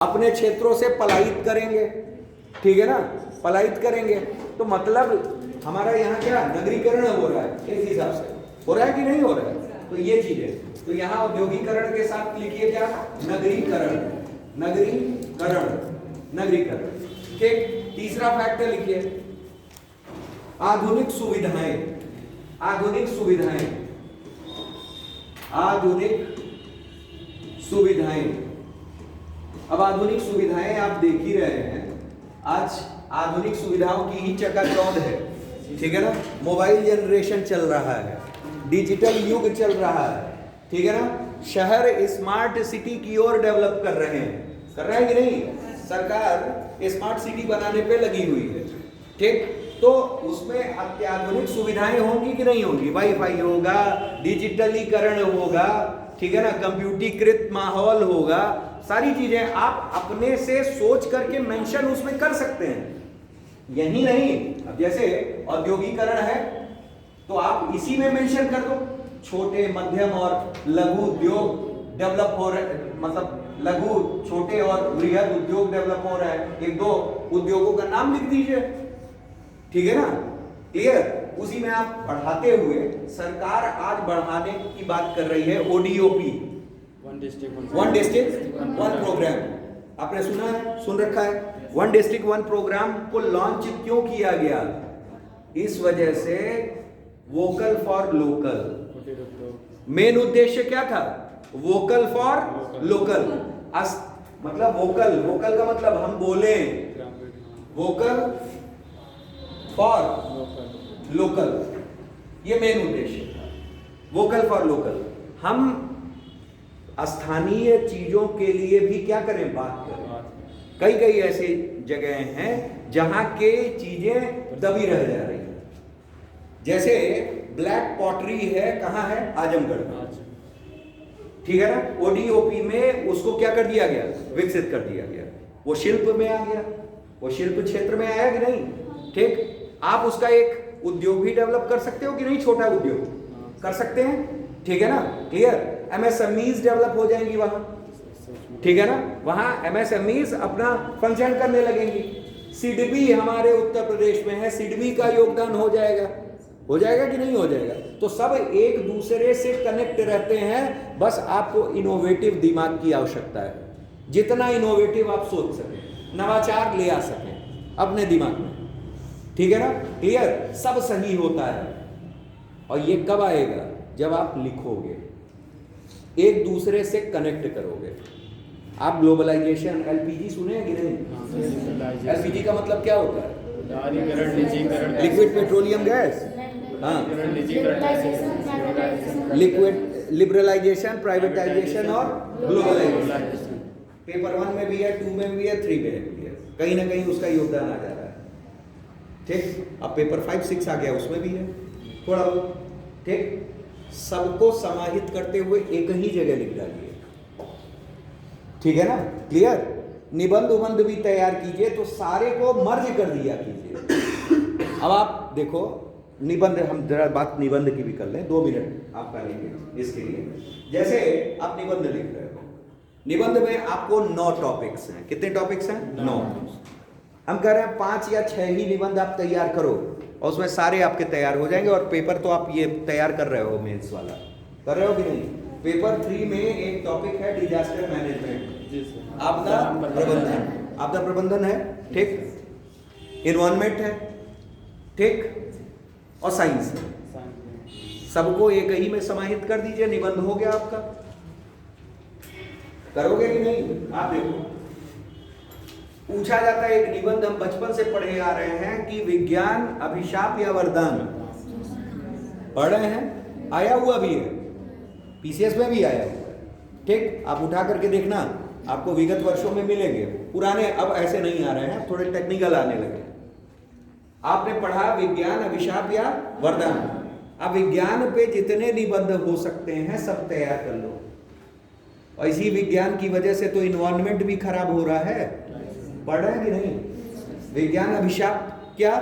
अपने क्षेत्रों से पलायित करेंगे, ठीक है ना, पलायित करेंगे। तो मतलब हमारा यहाँ क्या नगरीकरण हो रहा है, इस हिसाब से हो रहा है कि नहीं हो रहा है। तो ये चीजें, तो यहाँ औद्योगिकरण के साथ लिखिए क्या, नगरीकरण, नगरीकरण, नगरीकरण। ठीक, तीसरा फैक्टर लिखिए आधुनिक सुविधाएं, आधुनिक सुविधाएं, आधुनिक सुविधाएं। अब आधुनिक सुविधाएं आप देख ही रहे हैं, आज आधुनिक सुविधाओं की ही चकाचौंध है, ठीक है ना। मोबाइल जनरेशन चल रहा है, डिजिटल युग चल रहा है, ठीक है ना। शहर स्मार्ट सिटी की ओर डेवलप कर रहे हैं, कर रहे हैं कि नहीं। सरकार स्मार्ट सिटी बनाने पे लगी हुई है, ठीक। तो उसमें अत्याधुनिक सुविधाएं होंगी कि नहीं होंगी, वाईफाई होगा, डिजिटलीकरण होगा, ठीक है ना, कंप्यूटरीकृत माहौल होगा, सारी चीजें आप अपने से सोच करके मेंशन उसमें कर सकते हैं। यही नहीं, अब जैसे औद्योगिकरण है तो आप इसी में मेंशन कर दो, छोटे मध्यम और लघु उद्योग डेवलप हो रहे, मतलब लघु छोटे और बृहद उद्योग डेवलप हो रहा है, एक दो उद्योगों का नाम लिख दीजिए, ठीक है ना, क्लियर। उसी में आप बढ़ाते हुए, सरकार आज बढ़ाने की बात कर रही है ODOP, one district one program. आपने सुना है, सुन रखा है। वन डिस्ट्रिक्ट वन प्रोग्राम को लॉन्च क्यों किया गया, इस वजह से वोकल फॉर लोकल। मेन उद्देश्य क्या था, वोकल फॉर लोकल। मतलब वोकल, वोकल का मतलब हम बोले, वोकल फॉर लोकल, ये मेन उद्देश्य था, वोकल फॉर लोकल। हम स्थानीय चीजों के लिए भी क्या करें, बात करें। कई कई ऐसे जगह हैं जहां के चीजें दबी रह जा रही है, जैसे ब्लैक पॉटरी है, कहां है, आजमगढ़ में, ठीक है ना। ओडीओपी में उसको क्या कर दिया गया, विकसित कर दिया गया, वो शिल्प में आ गया, वो शिल्प क्षेत्र में आया कि नहीं, ठीक। आप उसका एक उद्योग भी डेवलप कर सकते हो कि नहीं, छोटा उद्योग कर सकते हैं, ठीक है ना, क्लियर। एमएसएमईज डेवलप हो जाएंगी वहां, ठीक है ना, वहां एमएसएमईज अपना फंक्शन करने लगेंगी। सिडबी हमारे उत्तर प्रदेश में है, सिडबी का योगदान हो जाएगा कि नहीं हो जाएगा। तो सब एक दूसरे से कनेक्ट रहते हैं, बस आपको इनोवेटिव दिमाग की आवश्यकता है। जितना इनोवेटिव आप सोच सकें, नवाचार ले आ सकें अपने दिमाग में, ठीक है ना, क्लियर। सब सही होता है, और ये कब आएगा, जब आप लिखोगे, एक दूसरे से कनेक्ट करोगे। आप ग्लोबलाइजेशन, एलपीजी सुने हैं कि नहीं। एलपीजी का मतलब क्या होता है, लिक्विड पेट्रोलियम गैस, हाँ, लिक्विड लिबरलाइजेशन, प्राइवेटाइजेशन और ग्लोबलाइजेशन। पेपर 1 में भी है, 2 में भी है, 3 में भी है, कहीं ना कहीं उसका योगदान आ जा रहा है, ठीक। अब पेपर 5, 6 आ गया, उसमें भी है थोड़ा बहुत, ठीक। सबको समाहित करते हुए एक ही जगह लिख डालिए, ठीक है ना, क्लियर। निबंध उबंध भी तैयार कीजिए, तो सारे को मर्ज कर दिया कीजिए। अब आप देखो निबंध, हम जरा बात निबंध की भी कर लें, 2 मिनट आपका लेंगे इसके लिए। जैसे आप निबंध लिख रहे हो, निबंध में आपको 9 टॉपिक्स हैं, कितने टॉपिक्स हैं, 9। हम कह रहे हैं 5 या 6 ही निबंध आप तैयार करो, और उसमें सारे आपके तैयार हो जाएंगे। और पेपर तो आप ये तैयार कर रहे हो, मेंस वाला कर रहे हो कि नहीं। पेपर 3 में एक टॉपिक है डिजास्टर मैनेजमेंट, आपदा प्रबंधन, आपदा प्रबंधन है, ठीक। एनवायरनमेंट है, ठीक, और साइंस है। सबको एक ही में समाहित कर दीजिए, निबंध हो गया आपका। करोगे कि नहीं, आप देखो। पूछा जाता है एक निबंध, हम बचपन से पढ़े आ रहे हैं कि विज्ञान अभिशाप या वरदान, पढ़ रहे हैं, आया हुआ भी है, पीसीएस में भी आया हुआ है, ठीक। आप उठा करके देखना, आपको विगत वर्षों में मिलेंगे। पुराने अब ऐसे नहीं आ रहे हैं, थोड़े टेक्निकल आने लगे। आपने पढ़ा विज्ञान अभिशाप या वरदान। अब विज्ञान पे जितने निबंध हो सकते हैं सब तैयार कर लो। और इसी विज्ञान की वजह से तो इन्वायरमेंट भी खराब हो रहा है, पढ़ रहे हैं कि नहीं। विज्ञान अभिशाप क्या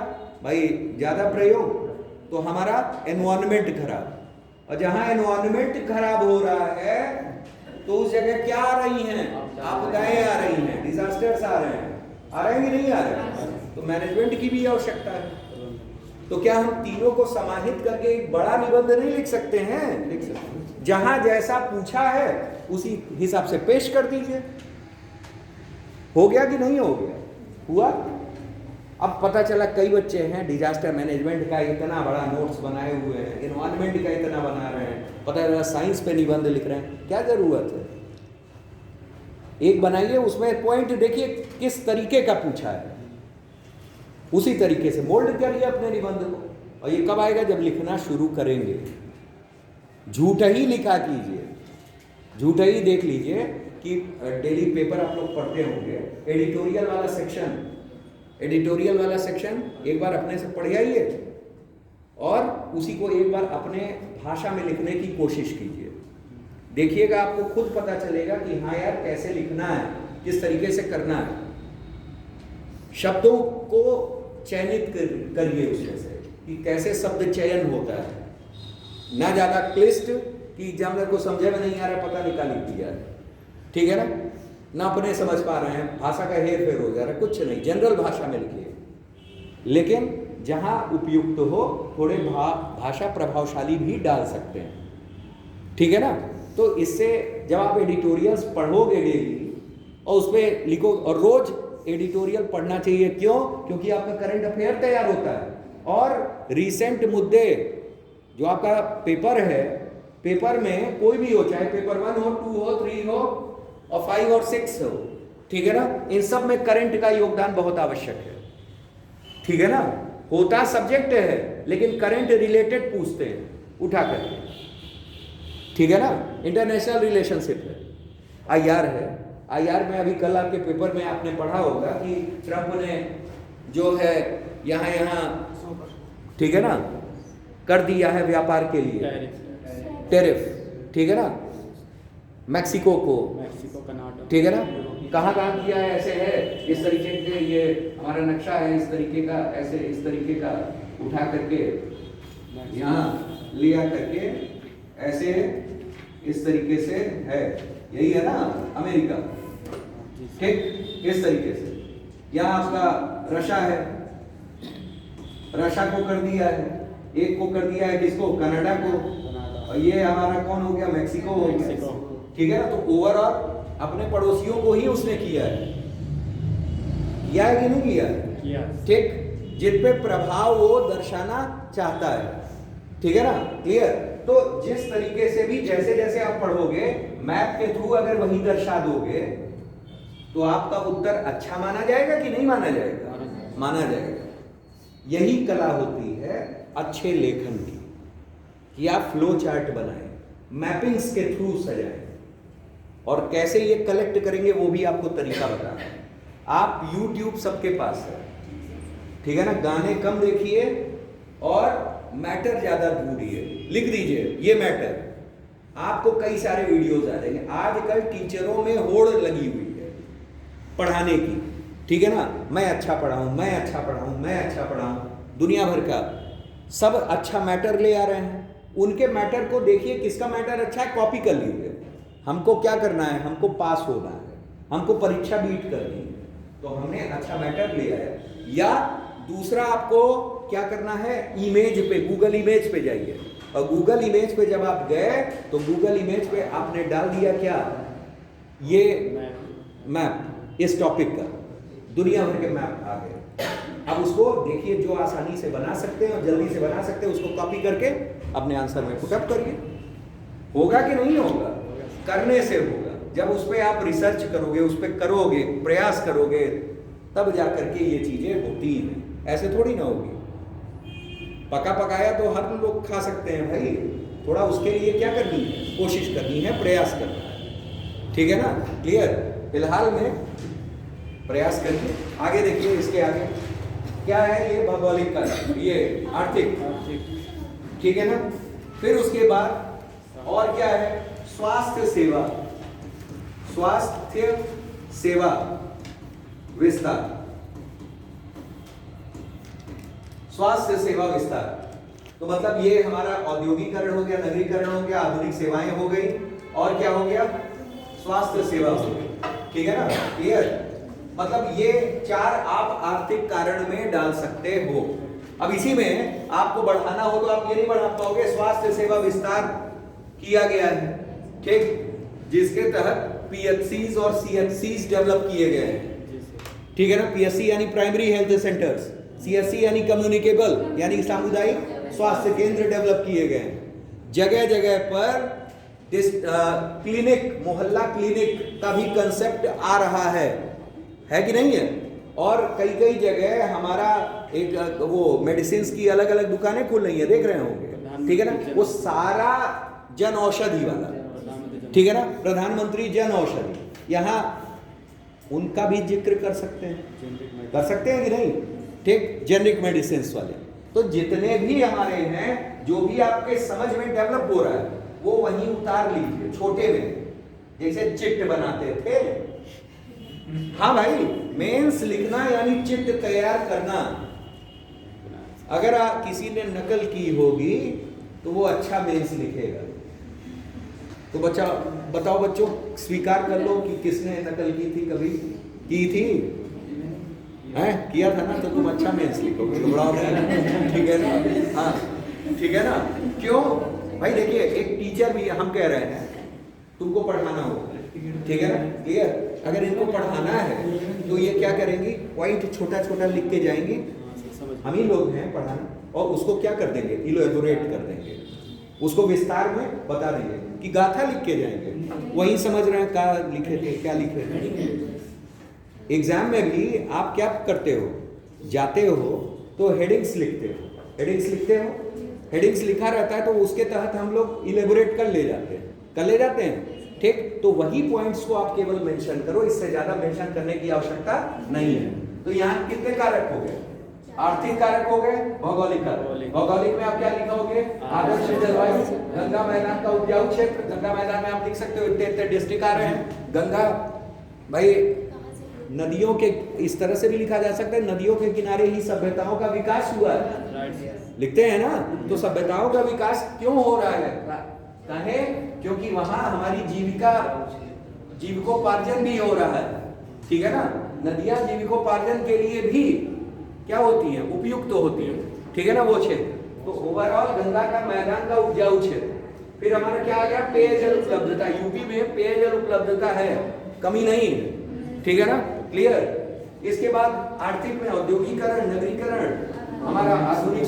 भाई, ज्यादा प्रयोग तो हमारा एनवायरनमेंट खराब, और जहां एनवायरनमेंट खराब हो रहा है तो उस जगह क्या आ रही हैं? आपदाएं आ रही हैं, डिजास्टर्स आ रहे हैं। आ रहे हैं कि नहीं आ रहे हैं? तो मैनेजमेंट की भी आवश्यकता है। तो क्या हम तीनों को समाहित करके एक बड़ा निबंध नहीं लिख सकते हैं? लिख सकते हैं। जहां जैसा पूछा है उसी हिसाब से पेश कर दीजिए। हो गया कि नहीं हो गया? हुआ। अब पता चला कई बच्चे हैं डिजास्टर मैनेजमेंट का इतना बड़ा नोट्स बनाए हुए हैं, एनवायरनमेंट का इतना बना रहे हैं, पता चला साइंस पे निबंध लिख रहे हैं। क्या जरूरत है? एक बनाइए, उसमें पॉइंट देखिए किस तरीके का पूछा है, उसी तरीके से मोल्ड करिए अपने निबंध को। और ये कब आएगा? जब लिखना शुरू करेंगे। झूठ ही लिखा कीजिए, झूठ ही देख लीजिए कि डेली पेपर आप लोग पढ़ते होंगे, एडिटोरियल वाला सेक्शन, एडिटोरियल वाला सेक्शन एक बार अपने से पढ़ आइए और उसी को एक बार अपने भाषा में लिखने की कोशिश कीजिए। देखिएगा आपको खुद पता चलेगा कि हाँ यार कैसे लिखना है, किस तरीके से करना है। शब्दों को चयनित करिए उसमें से कि कैसे शब्द चयन होता है, ना ज्यादा क्लिष्ट कि एग्जामिनर को समझे में नहीं आ रहा, पता निकाल दिया है, ठीक है ना, ना अपने समझ पा रहे हैं, भाषा का हेर फेर हो जा रहा है। कुछ नहीं, जनरल भाषा में लिखिए, लेकिन जहां उपयुक्त हो थोड़े भाषा प्रभावशाली भी डाल सकते हैं, ठीक है ना। तो इससे जब आप एडिटोरियल्स पढ़ोगे डेली और उस पर लिखो, और रोज एडिटोरियल पढ़ना चाहिए। क्यों? क्योंकि आपका करंट अफेयर तैयार होता है और रीसेंट मुद्दे जो आपका पेपर है, पेपर में कोई भी हो, चाहे पेपर 1 हो, 2 हो, 3 हो और 5 और 6 हो, ठीक है ना, इन सब में करंट का योगदान बहुत आवश्यक है, ठीक है ना। होता सब्जेक्ट है लेकिन करंट रिलेटेड पूछते हैं उठा करके, ठीक है ना। इंटरनेशनल रिलेशनशिप है, IR है, IR में अभी कल आपके पेपर में आपने पढ़ा होगा कि ट्रंप ने जो है यहाँ ठीक है ना कर दिया है व्यापार के लिए टैरिफ, ठीक है ना, मैक्सिको को, ठीक है ना। कहाँ किया है? ऐसे है, इस तरीके से ये हमारा नक्शा है, इस तरीके का, ऐसे इस तरीके का उठा करके यहाँ लिया करके ऐसे इस तरीके से है, यही है ना अमेरिका, ठीक, इस तरीके से। यहाँ आपका रशिया है, रशिया को कर दिया है, एक को कर दिया है किसको? कनाडा को, और ये हमारा कौन हो गया? मैक्सिको हो गया, ठीक है ना। तो ओवरऑल अपने पड़ोसियों को ही उसने किया है, किया है कि नहीं किया है? ठीक, जिन पे प्रभाव वो दर्शाना चाहता है, ठीक है ना, क्लियर। तो जिस तरीके से भी जैसे जैसे आप पढ़ोगे, मैप के थ्रू अगर वही दर्शा दोगे तो आपका उत्तर अच्छा माना जाएगा कि नहीं माना जाएगा? माना जाएगा। यही कला होती है अच्छे लेखन की, कि आप फ्लो चार्ट बनाएं, मैपिंग्स के थ्रू सजाएं, और कैसे ये कलेक्ट करेंगे वो भी आपको तरीका बता रहा है। आप YouTube सबके पास है, ठीक है ना, गाने कम देखिए और मैटर ज्यादा ढूंढिए, लिख दीजिए ये मैटर, आपको कई सारे वीडियोस आ जाएंगे। आजकल टीचरों में होड़ लगी हुई है पढ़ाने की, ठीक है ना, मैं अच्छा पढ़ाऊं, मैं अच्छा पढ़ाऊं, मैं अच्छा पढ़ाऊं, दुनिया भर का सब अच्छा मैटर ले आ रहे हैं। उनके मैटर को देखिए, किसका मैटर अच्छा है, कॉपी कर लीजिए। हमको क्या करना है? हमको पास होना है, हमको परीक्षा बीट करनी है, तो हमने अच्छा मैटर ले आया। या दूसरा आपको क्या करना है? इमेज पे, गूगल इमेज पे जाइए, और गूगल इमेज पे जब आप गए तो गूगल इमेज पे आपने डाल दिया क्या? ये मैप इस टॉपिक का, दुनिया भर के मैप आ गए। अब उसको देखिए, जो आसानी से बना सकते हैं और जल्दी से बना सकते हैं उसको कॉपी करके अपने आंसर में पुटअप करिए। होगा कि नहीं होगा? करने से होगा। जब उस पर आप रिसर्च करोगे, उस पर करोगे, प्रयास करोगे, तब जा करके ये चीजें होती हैं, ऐसे थोड़ी ना होगी। पका पकाया तो हर लोग खा सकते हैं भाई, थोड़ा उसके लिए क्या करनी है? कोशिश करनी है, प्रयास करना है, ठीक है ना, क्लियर। फिलहाल में प्रयास करिए। आगे देखिए, इसके आगे क्या है? ये भौगोलिक का, ये आर्थिक, ठीक है ना। फिर उसके बाद और क्या है? स्वास्थ्य सेवा, स्वास्थ्य सेवा विस्तार, स्वास्थ्य सेवा विस्तार। तो मतलब ये हमारा औद्योगिकरण हो गया, नगरीकरण हो गया, आधुनिक सेवाएं हो गई, और क्या हो गया? स्वास्थ्य सेवा होगी, ठीक है ना, क्लियर। मतलब ये 4 आप आर्थिक कारण में डाल सकते हो। अब इसी में आपको बढ़ाना हो तो आप ये नहीं बढ़ा पाओगे, स्वास्थ्य सेवा विस्तार किया गया है, ठीक, जिसके तहत पीएचसीज और सीएचसीज डेवलप किए गए हैं, ठीक है ना। पीएचसी यानी प्राइमरी हेल्थ सेंटर्स, सीएचसी यानी कम्युनिकेबल यानी सामुदायिक स्वास्थ्य केंद्र डेवलप किए गए हैं। जगह जगह पर क्लिनिक, मोहल्ला क्लिनिक का भी कंसेप्ट आ रहा है कि नहीं है। और कई कई जगह हमारा एक वो मेडिसिन की अलग अलग दुकानें खुल रही है, देख रहे होंगे, ठीक है ना। वो सारा जन औषधि वाला, ठीक है ना, प्रधानमंत्री जन औषधि, यहाँ उनका भी जिक्र कर सकते हैं कि नहीं, ठीक, जेनरिक मेडिसिन वाले। तो जितने भी हमारे हैं, जो भी आपके समझ में डेवलप हो रहा है, वो वहीं उतार लीजिए छोटे में, जैसे चिट बनाते थे। हाँ भाई, मेंस लिखना यानी चिट तैयार करना। अगर किसी ने नकल की होगी तो वो अच्छा मेंस लिखेगा। तो बताओ बच्चों, स्वीकार कर लो कि किसने नकल की थी, कभी की थी, हैं, किया था ना, तो तुम अच्छा मेंस लिखोगे, घबराओ नहीं, ठीक है ना। हाँ, ठीक है ना। क्यों भाई, देखिए, एक टीचर भी हम कह रहे हैं तुमको पढ़ाना हो, ठीक है ना, क्लियर। अगर इनको पढ़ाना है तो ये क्या करेंगी, पॉइंट छोटा छोटा लिख के जाएंगे, हम ही लोग हैं पढ़ाना, और उसको क्या कर देंगे, इलैबोरेट कर देंगे, उसको विस्तार में बता देंगे कि गाथा लिख के जाएंगे, वही समझ रहे हैं क्या लिखे थे, क्या लिखे थे। एग्जाम में भी आप क्या करते हो, जाते हो तो हेडिंग्स लिखते हो, हेडिंग्स लिखा रहता है, तो उसके तहत हम लोग इलेबोरेट कर ले जाते हैं, ठीक। तो वही पॉइंट्स को आप केवल मेंशन करो, इससे ज्यादा मेंशन करने की आवश्यकता नहीं है। तो यहाँ कितने कारक हो गए, आर्थिक कारक हो गए, भौगोलिक कारक। भौगोलिक में आप क्या लिखोगे, आदर्श जलवायु, गंगा मैदान का उपजाऊ क्षेत्र। गंगा मैदान में आप लिख सकते हो इतने डिस्ट्रिक्ट आ रहे हैं। गंगा भाई, नदियों के इस तरह से भी लिखा जा सकता है, नदियों के किनारे ही सभ्यताओं का विकास हुआ है, लिखते हैं ना। तो सभ्यताओं का विकास क्यों हो रहा है, कहे क्योंकि वहां हमारी जीविकोपार्जन भी हो रहा है, ठीक है ना। नदियां जीविकोपार्जन के लिए भी क्या होती हैं, उपयुक्त होती हैं, ठीक है ना, वो क्षेत्र। तो ओवरऑल गंगा का मैदान का उपजाऊ क्षेत्र। फिर हमारा क्या आ गया, पेयजल उपलब्धता। यूपी में पेयजल उपलब्धता है, कमी नहीं है, ठीक है ना, क्लियर। इसके बाद आर्थिक में औद्योगिकरण, नगरीकरण, हमारा आधुनिक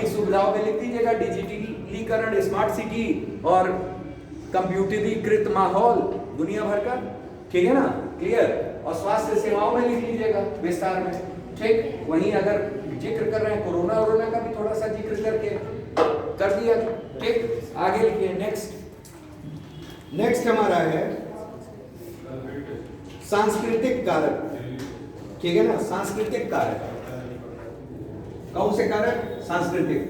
सुविधाओं में लिख दीजिएगा, डिजिटलीकरण, स्मार्ट सिटी और कंप्यूटरीकृत माहौल दुनिया भर का, ठीक है ना, क्लियर। और स्वास्थ्य सेवाओं में लिख लीजिएगा विस्तार में, ठीक। वहीं अगर जिक्र कर रहे हैं कोरोना का भी थोड़ा सा जिक्र करके कर दिया, ठीक। आगे लिखिए, नेक्स्ट हमारा है सांस्कृतिक कारक, ठीक है ना। सांस्कृतिक कारक, कौन से कारक, सांस्कृतिक।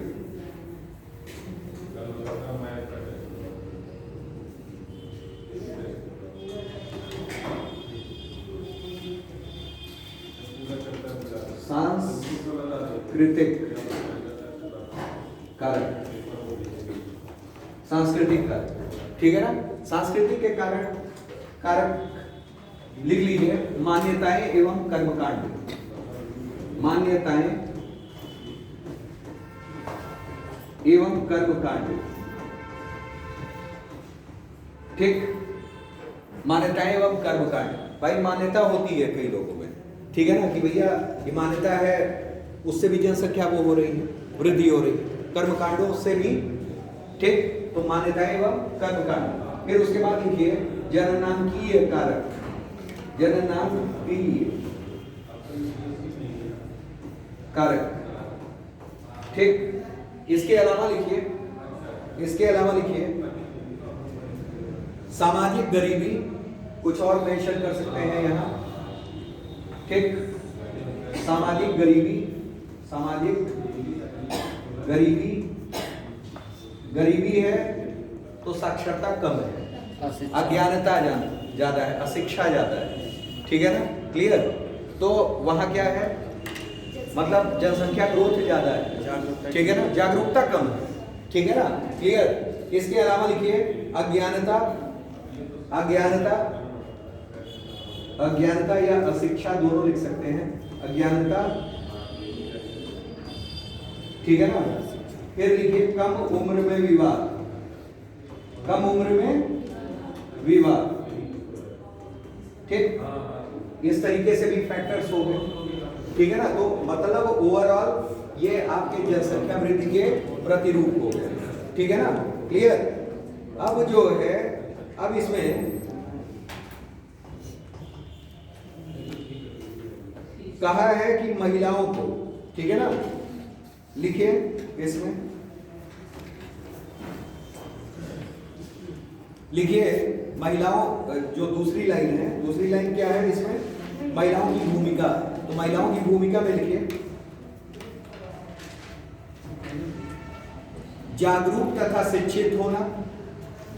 सांस्कृतिक कारक, ठीक है ना। सांस्कृतिक के कारक लिख लीजिए, मान्यताएं एवं कर्मकांड। मान्यताएं एवं कर्मकांड, ठीक। मान्यताएं एवं कर्मकांड, भाई मान्यता होती है कई लोगों में, ठीक है ना, कि भैया ये मान्यता है, उससे भी जनसंख्या वो हो रही है, वृद्धि हो रही है, कर्मकांडों से भी, ठीक। तो मान्यताएं एवं कर्मकांड। फिर उसके बाद लिखिए जननांकीय कारक, जननांकीय कारक, ठीक। इसके अलावा लिखिए सामाजिक गरीबी, कुछ और मेंशन कर सकते हैं यहाँ, ठीक। सामाजिक गरीबी है तो साक्षरता कम है, अज्ञानता ज्यादा है, अशिक्षा ज्यादा है, ठीक है ना, क्लियर। तो वहां क्या है, मतलब जनसंख्या ग्रोथ ज्यादा है, ठीक है ना, जागरूकता कम है, ठीक है ना, क्लियर। इसके अलावा लिखिए अज्ञानता अज्ञानता, अज्ञानता या अशिक्षा दोनों लिख सकते हैं, अज्ञानता, ठीक है ना। फिर लिखिए कम उम्र में विवाह, कम उम्र में विवाह, ठीक, इस तरीके से भी फैक्टर्स हो गए, ठीक है ना। तो मतलब ओवरऑल ये आपके जनसंख्या वृद्धि के प्रतिरूप हो गए, ठीक है ना, क्लियर। अब जो है, अब इसमें कहा है कि महिलाओं को, ठीक है ना, लिखिए इसमें, लिखिए महिलाओं, जो दूसरी लाइन है, दूसरी लाइन क्या है इसमें, महिलाओं की भूमिका। तो महिलाओं की भूमिका में लिखिए जागरूक तथा शिक्षित होना,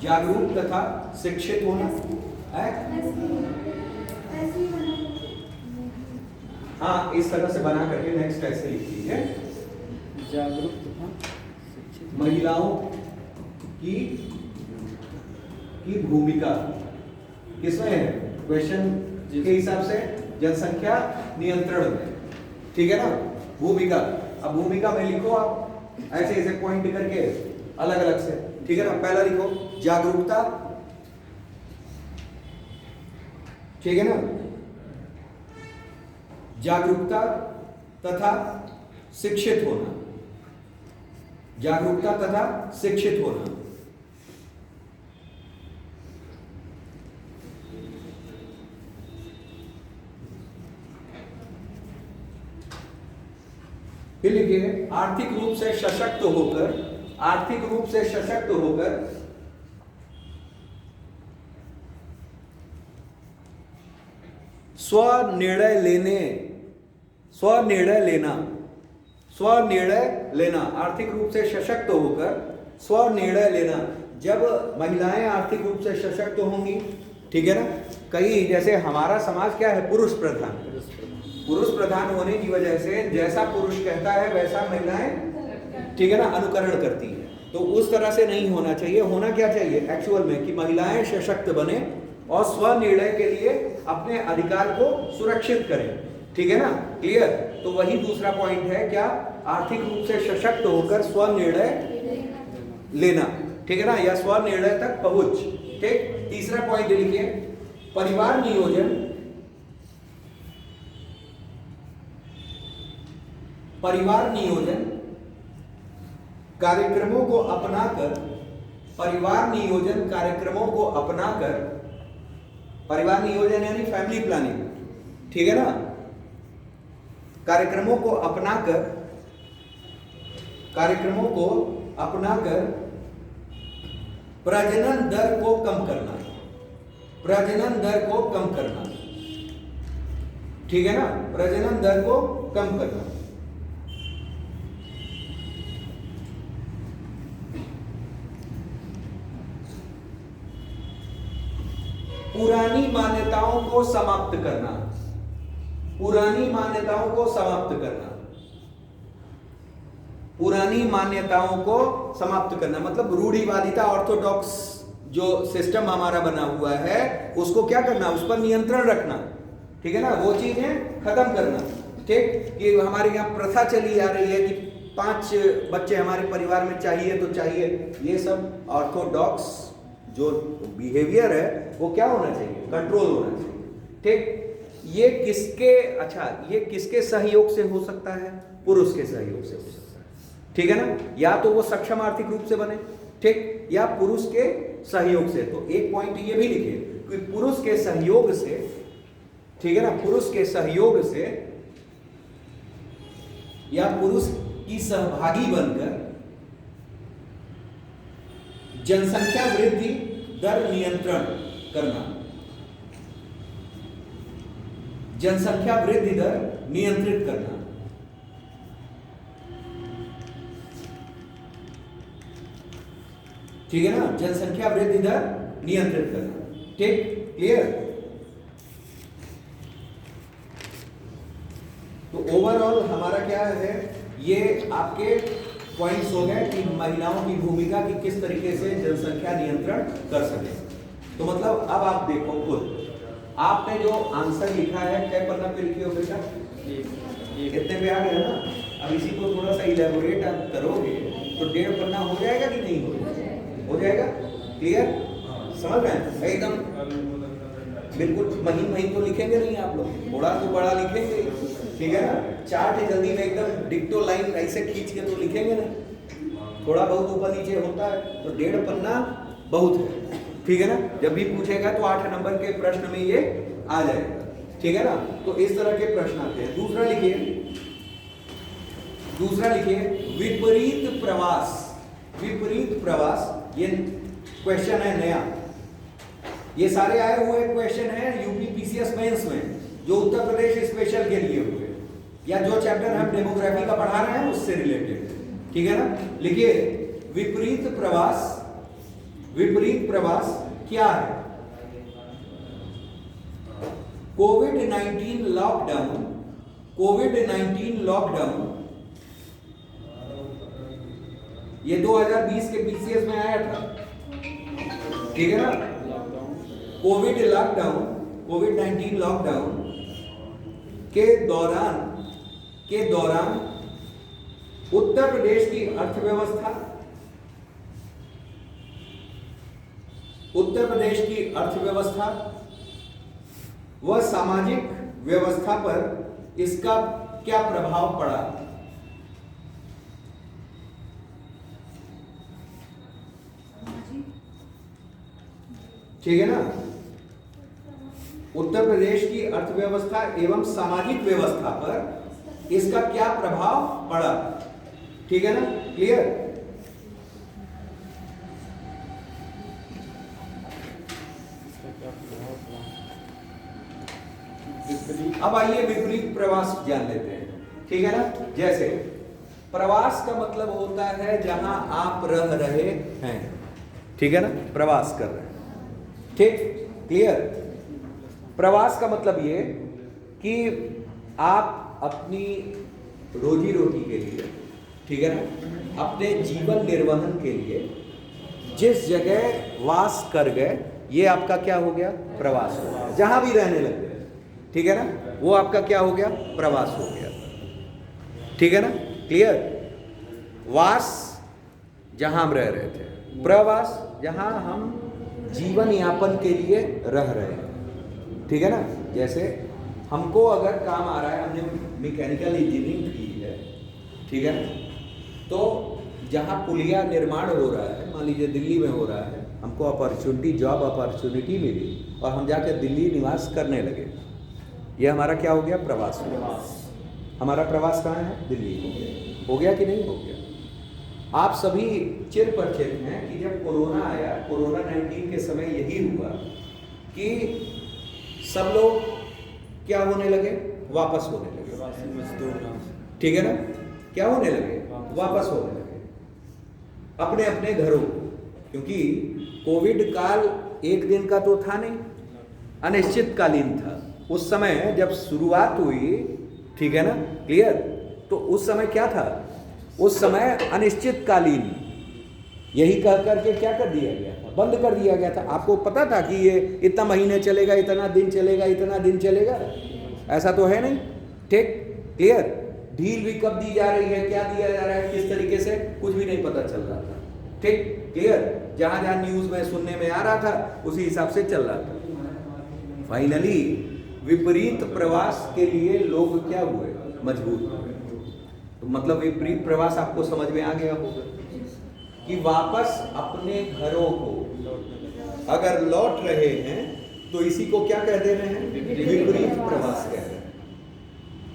जागरूक तथा शिक्षित होना है। हाँ, इस तरह से बना करके नेक्स्ट ऐसे लिख लीजिए, जागरूक तथा शिक्षित महिलाओं की भूमिका किसमें है, क्वेश्चन के हिसाब से जनसंख्या नियंत्रण में, ठीक है ना, भूमिका। अब भूमिका में लिखो आप ऐसे ऐसे पॉइंट करके अलग अलग से, ठीक है ना। पहला लिखो जागरूकता, ठीक है ना, जागरूकता तथा शिक्षित होना, जागरूकता तथा शिक्षित होना। फिर लिखिए आर्थिक रूप से सशक्त होकर, आर्थिक रूप से सशक्त होकर स्वनिर्णय लेने, स्वनिर्णय लेना, स्वनिर्णय लेना, आर्थिक रूप से सशक्त होकर स्वनिर्णय लेना। जब महिलाएं आर्थिक रूप से सशक्त होंगी, ठीक है ना, कई जैसे हमारा समाज क्या है, पुरुष प्रधान, पुरुष प्रधान होने की वजह से जैसा पुरुष कहता है वैसा महिलाएं, ठीक है ना, अनुकरण करती है। तो उस तरह से नहीं होना चाहिए। होना क्या चाहिए एक्चुअल में कि महिलाएं सशक्त बने और स्वनिर्णय के लिए अपने अधिकार को सुरक्षित करें, ठीक है ना, क्लियर। तो वही दूसरा पॉइंट है क्या, आर्थिक रूप से सशक्त होकर स्वनिर्णय लेना, ठीक है ना, या स्वनिर्णय तक पहुंच, ठीक। तीसरा पॉइंट लिखिए परिवार नियोजन, परिवार नियोजन कार्यक्रमों को अपनाकर, परिवार नियोजन कार्यक्रमों को अपनाकर, परिवार नियोजन यानी फैमिली प्लानिंग, ठीक है ना, कार्यक्रमों को अपनाकर, कार्यक्रमों को अपनाकर प्रजनन दर को कम करना, प्रजनन दर को कम करना, ठीक है ना, प्रजनन दर को कम करना। पुरानी मान्यताओं को समाप्त करना, पुरानी मान्यताओं को समाप्त करना, पुरानी मान्यताओं को समाप्त करना मतलब रूढ़िवादिता, ऑर्थोडॉक्स जो सिस्टम हमारा बना हुआ है उसको क्या करना, उस पर नियंत्रण रखना, ठीक है ना, वो चीजें खत्म करना, ठीक। कि हमारे यहाँ प्रथा चली आ रही है कि 5 बच्चे हमारे परिवार में चाहिए तो चाहिए, ये सब ऑर्थोडॉक्स जो बिहेवियर है वो क्या होना चाहिए, कंट्रोल होना चाहिए, ठीक। ये किसके, अच्छा ये किसके सहयोग से हो सकता है, पुरुष के सहयोग से हो सकता है, ठीक है ना, या तो वो सक्षम आर्थिक रूप से बने, ठीक, या पुरुष के सहयोग से। तो एक पॉइंट ये भी लिखिए कि पुरुष के सहयोग से, ठीक है ना, पुरुष के सहयोग से या पुरुष की सहभागी बनकर जनसंख्या वृद्धि दर नियंत्रण करना, जनसंख्या वृद्धि दर नियंत्रित करना, ठीक है ना, जनसंख्या वृद्धि दर नियंत्रित करना, ठीक, क्लियर। तो ओवरऑल हमारा क्या है, ये आपके पॉइंट्स हो गए कि महिलाओं की भूमिका की किस तरीके से जनसंख्या नियंत्रण कर सके, तो मतलब अब आप देखो खुद, आपने जो आंसर लिखा है कै पन्ना पे लिखे हो बेटा? कितने पे आ गया ना? अब इसी को थोड़ा सा इलेबोरेट आप करोगे तो 1.5 पन्ना हो जाएगा कि नहीं हो जाएगा? हो जाएगा। क्लियर? समझ रहे हैं? एकदम बिल्कुल महीन महीन तो लिखेंगे नहीं आप लोग, थोड़ा तो बड़ा लिखेंगे, ठीक है ना? चार्ट जल्दी में एकदम डिक्टो लाइन ऐसे खींच के तो लिखेंगे नहीं, थोड़ा बहुत ऊपर नीचे होता है, तो 1.5 पन्ना बहुत है, ठीक है ना? जब भी पूछेगा तो 8 नंबर के प्रश्न में ये आ जाएगा, ठीक है ना? तो इस तरह के प्रश्न आते हैं। दूसरा लिखिए विपरीत प्रवास। विपरीत प्रवास ये क्वेश्चन है नया, ये सारे आए हुए क्वेश्चन हैं यूपी पीसीएस मेंस में, जो उत्तर प्रदेश स्पेशल के लिए हुए, या जो चैप्टर हम डेमोग्राफी का पढ़ा रहे हैं उससे रिलेटेड, ठीक है ना? लिखिए विपरीत प्रवास। विपरीत प्रवास क्या है? कोविड-19 लॉकडाउन, कोविड-19 लॉकडाउन ये 2020 के पीसीएस में आया था, ठीक है ना? कोविड लॉकडाउन, कोविड-19 लॉकडाउन के दौरान उत्तर प्रदेश की अर्थव्यवस्था, उत्तर प्रदेश की अर्थव्यवस्था व सामाजिक व्यवस्था पर इसका क्या प्रभाव पड़ा? ठीक है ना? उत्तर प्रदेश की अर्थव्यवस्था एवं सामाजिक व्यवस्था पर इसका क्या प्रभाव पड़ा? ठीक है ना? क्लियर? अब आइए विपरीत प्रवास जान लेते हैं, ठीक है ना? जैसे प्रवास का मतलब होता है जहां आप रह रहे हैं, ठीक है ना? प्रवास कर रहे हैं, ठीक? क्लियर? प्रवास का मतलब ये कि आप अपनी रोजी रोटी के लिए, ठीक है ना, अपने जीवन निर्वहन के लिए जिस जगह वास कर गए, ये आपका क्या हो गया? प्रवास हो गया। जहां भी रहने लग गए, ठीक है ना, वो आपका क्या हो गया? प्रवास हो गया, ठीक है ना? क्लियर? वास जहां हम रह रहे थे, प्रवास जहां हम जीवन यापन के लिए रह रहे हैं, ठीक है ना? जैसे हमको अगर काम आ रहा है, हमने मैकेनिकल इंजीनियरिंग की है, ठीक है ना, तो जहाँ पुलिया निर्माण हो रहा है, मान लीजिए दिल्ली में हो रहा है, हमको अपॉर्चुनिटी, जॉब अपॉर्चुनिटी मिली और हम जाकर दिल्ली निवास करने लगे, ये हमारा क्या हो गया? प्रवास हो गया। हमारा प्रवास कहाँ है? दिल्ली। हो गया कि नहीं हो गया? आप सभी चिर परिचित हैं कि जब कोरोना आया, कोरोना-19 के समय यही हुआ कि सब लोग क्या होने लगे? वापस होने लगे, ठीक है ना? क्या होने लगे? वापस होने लगे अपने अपने घरों को, क्योंकि कोविड काल एक दिन का तो था नहीं, अनिश्चितकालीन था। उस समय जब शुरुआत हुई, ठीक है ना? क्लियर? तो उस समय क्या था? उस समय अनिश्चितकालीन, यही कह करके क्या कर दिया गया था? बंद कर दिया गया था। आपको पता था कि ये इतना महीने चलेगा, इतना दिन चलेगा, इतना दिन चलेगा? ऐसा तो है नहीं, ठीक? क्लियर? ढील भी कब दी जा रही है, क्या दिया जा रहा है, किस तरीके से, कुछ भी नहीं पता चल रहा था, ठीक? क्लियर? जहां जहां न्यूज में सुनने में आ रहा था उसी हिसाब से चल रहा था। फाइनली विपरीत प्रवास के लिए लोग क्या हुए? मजबूर हुए। तो मतलब विपरीत प्रवास आपको समझ में आ गया होगा कि वापस अपने घरों को अगर लौट रहे हैं तो इसी को क्या कह दे रहे हैं? विपरीत प्रवास कह रहे हैं,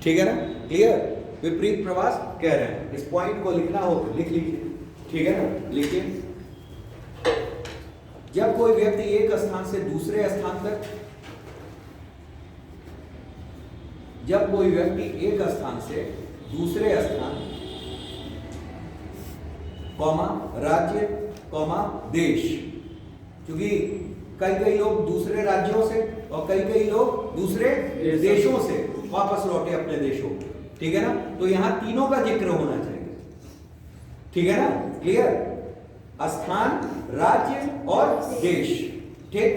ठीक है ना? क्लियर? विपरीत प्रवास कह रहे हैं। इस पॉइंट को लिखना हो तो लिख लीजिए, ठीक है ना? लिखिए, जब कोई व्यक्ति एक स्थान से दूसरे स्थान तक, जब कोई व्यक्ति एक स्थान से दूसरे स्थान, कौमा राज्य, कौमा देश, क्योंकि कई लोग दूसरे राज्यों से और कई लोग दूसरे देशों से वापस लौटे अपने देशों में, ठीक है ना? तो यहां तीनों का जिक्र होना चाहिए, ठीक है ना? क्लियर? स्थान, राज्य और देश, ठीक?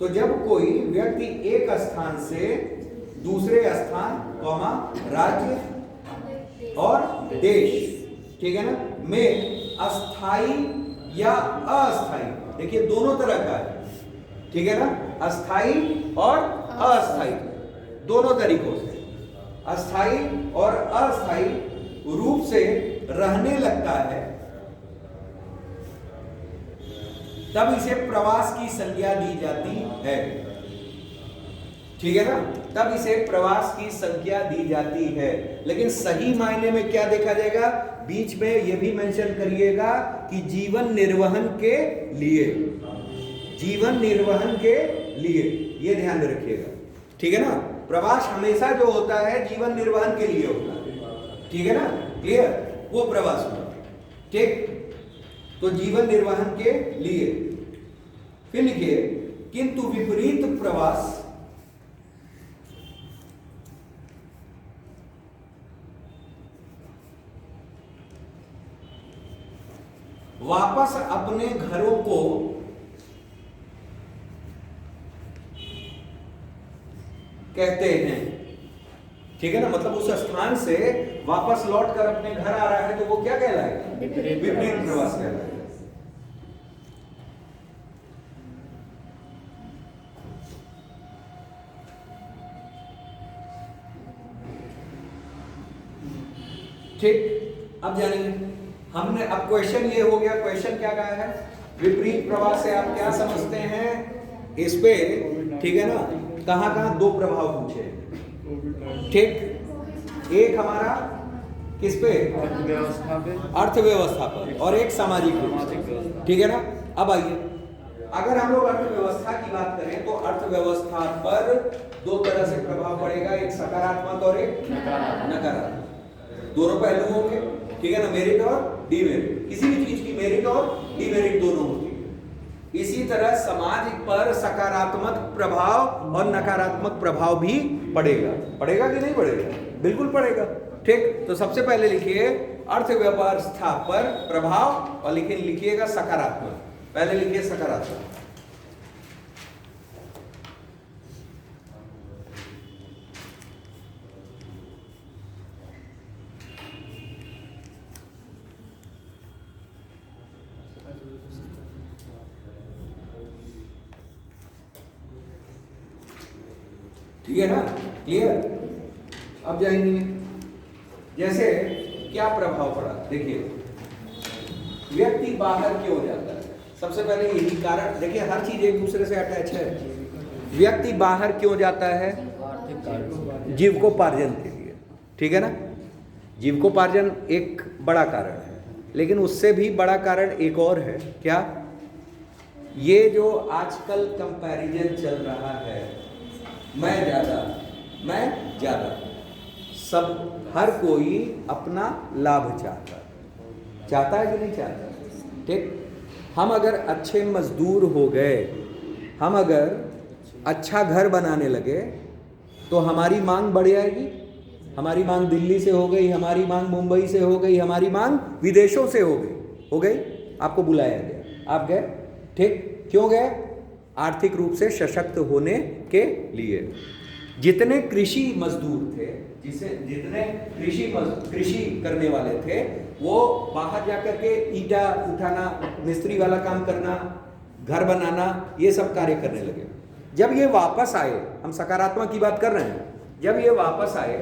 तो जब कोई व्यक्ति एक स्थान से दूसरे स्थान कौमा राज्य और देश, ठीक है ना, में अस्थाई या अस्थाई, देखिए दोनों तरह का है, ठीक है ना, अस्थाई और अस्थाई दोनों तरीकों से, अस्थाई और अस्थाई रूप से रहने लगता है, तब इसे प्रवास की संज्ञा दी जाती है, ठीक है ना, तब इसे प्रवास की संज्ञा दी जाती है। लेकिन सही मायने में क्या देखा जाएगा, बीच में यह भी मेंशन करिएगा कि जीवन निर्वहन के लिए, जीवन निर्वहन के लिए, यह ध्यान में रखिएगा, ठीक है ना। प्रवास हमेशा जो होता है जीवन निर्वहन के लिए होता है, ठीक है ना, क्लियर, वो प्रवास होता है, ठीक। तो जीवन निर्वहन के लिए, फिर लिखिए किंतु विपरीत प्रवास वापस अपने घरों को कहते हैं, ठीक है ना, मतलब उस स्थान से वापस लौट कर अपने घर आ रहा है तो वो क्या कहलाएगा, विपरीत प्रवास कहलाएगा। ठीक, अब जानिए हमने, अब क्वेश्चन ये हो गया, क्वेश्चन क्या कहा है, विपरीत प्रवास से आप क्या समझते हैं इस पे, ठीक है ना, कहां कहां दो प्रभाव पूछे, ठीक, एक हमारा किस पे, अर्थव्यवस्था पे, अर्थव्यवस्था पर, और एक सामाजिक व्यवस्था, ठीक है ना। अब आइए, अगर हम लोग अर्थव्यवस्था की बात करें तो अर्थव्यवस्था पर दो तरह से प्रभाव पड़ेगा, एक सकारात्मक और एक नकारात्मक, दोनों पहलू होंगे, ठीक है ना, मेरिट और डीमेरिट, किसी भी चीज की मेरिट और डीमेरिट दोनों होती है। इसी तरह समाज पर सकारात्मक प्रभाव और नकारात्मक प्रभाव भी पड़ेगा, पड़ेगा कि नहीं पड़ेगा, बिल्कुल पड़ेगा, ठीक। तो सबसे पहले लिखिए अर्थव्यवस्था पर प्रभाव, और लिखिएगा सकारात्मक, पहले लिखिए सकारात्मक, ठीक है ना, क्लियर। अब जाएंगे, जैसे क्या प्रभाव पड़ा, देखिए व्यक्ति बाहर क्यों जाता है, सबसे पहले यही कारण, देखिए हर चीज एक दूसरे से अटैच है। व्यक्ति बाहर क्यों जाता है, जीविकोपार्जन के लिए, ठीक है ना, जीविकोपार्जन एक बड़ा कारण है, लेकिन उससे भी बड़ा कारण एक और है, क्या, ये जो आजकल कंपैरिजन चल रहा है, मैं ज्यादा, सब हर कोई अपना लाभ चाहता है कि नहीं चाहता, ठीक। हम अगर अच्छे मजदूर हो गए, हम अगर अच्छा घर बनाने लगे तो हमारी मांग बढ़ जाएगी, हमारी मांग दिल्ली से हो गई, हमारी मांग मुंबई से हो गई, हमारी मांग विदेशों से हो गई, आपको बुलाया गया, आप गए, ठीक, क्यों गए, आर्थिक रूप से सशक्त होने के लिए। जितने कृषि मजदूर थे, जितने कृषि करने वाले थे, वो बाहर जाकर के ईंटा उठाना, मिस्त्री वाला काम करना, घर बनाना, ये सब कार्य करने लगे। जब ये वापस आए, हम सकारात्मक की बात कर रहे हैं, जब ये वापस आए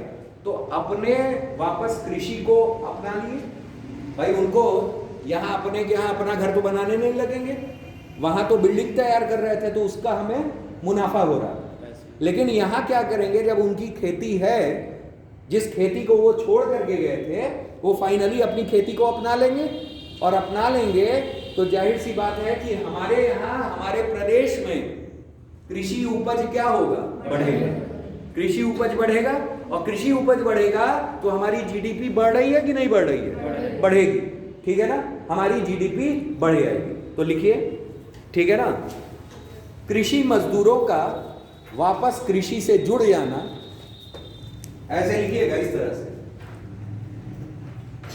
तो अपने वापस कृषि को अपना लिए, भाई उनको यहाँ अपने के यहाँ अपना घर तो बनाने नहीं लगेंगे, वहां तो बिल्डिंग तैयार कर रहे थे तो उसका हमें मुनाफा हो रहा है, लेकिन यहाँ क्या करेंगे, जब उनकी खेती है, जिस खेती को वो छोड़ करके गए थे, वो फाइनली अपनी खेती को अपना लेंगे, और अपना लेंगे तो जाहिर सी बात है कि हमारे यहाँ, हमारे प्रदेश में कृषि उपज क्या होगा, बढ़ेगा, कृषि उपज बढ़ेगा, और कृषि उपज बढ़ेगा तो हमारी जीडीपी बढ़ रही है कि नहीं बढ़ रही है, बढ़ेगी, ठीक है ना, हमारी जीडीपी बढ़ जाएगी। तो लिखिए, ठीक है ना, कृषि मजदूरों का वापस कृषि से जुड़ जाना, ऐसे लिखिएगा इस तरह से,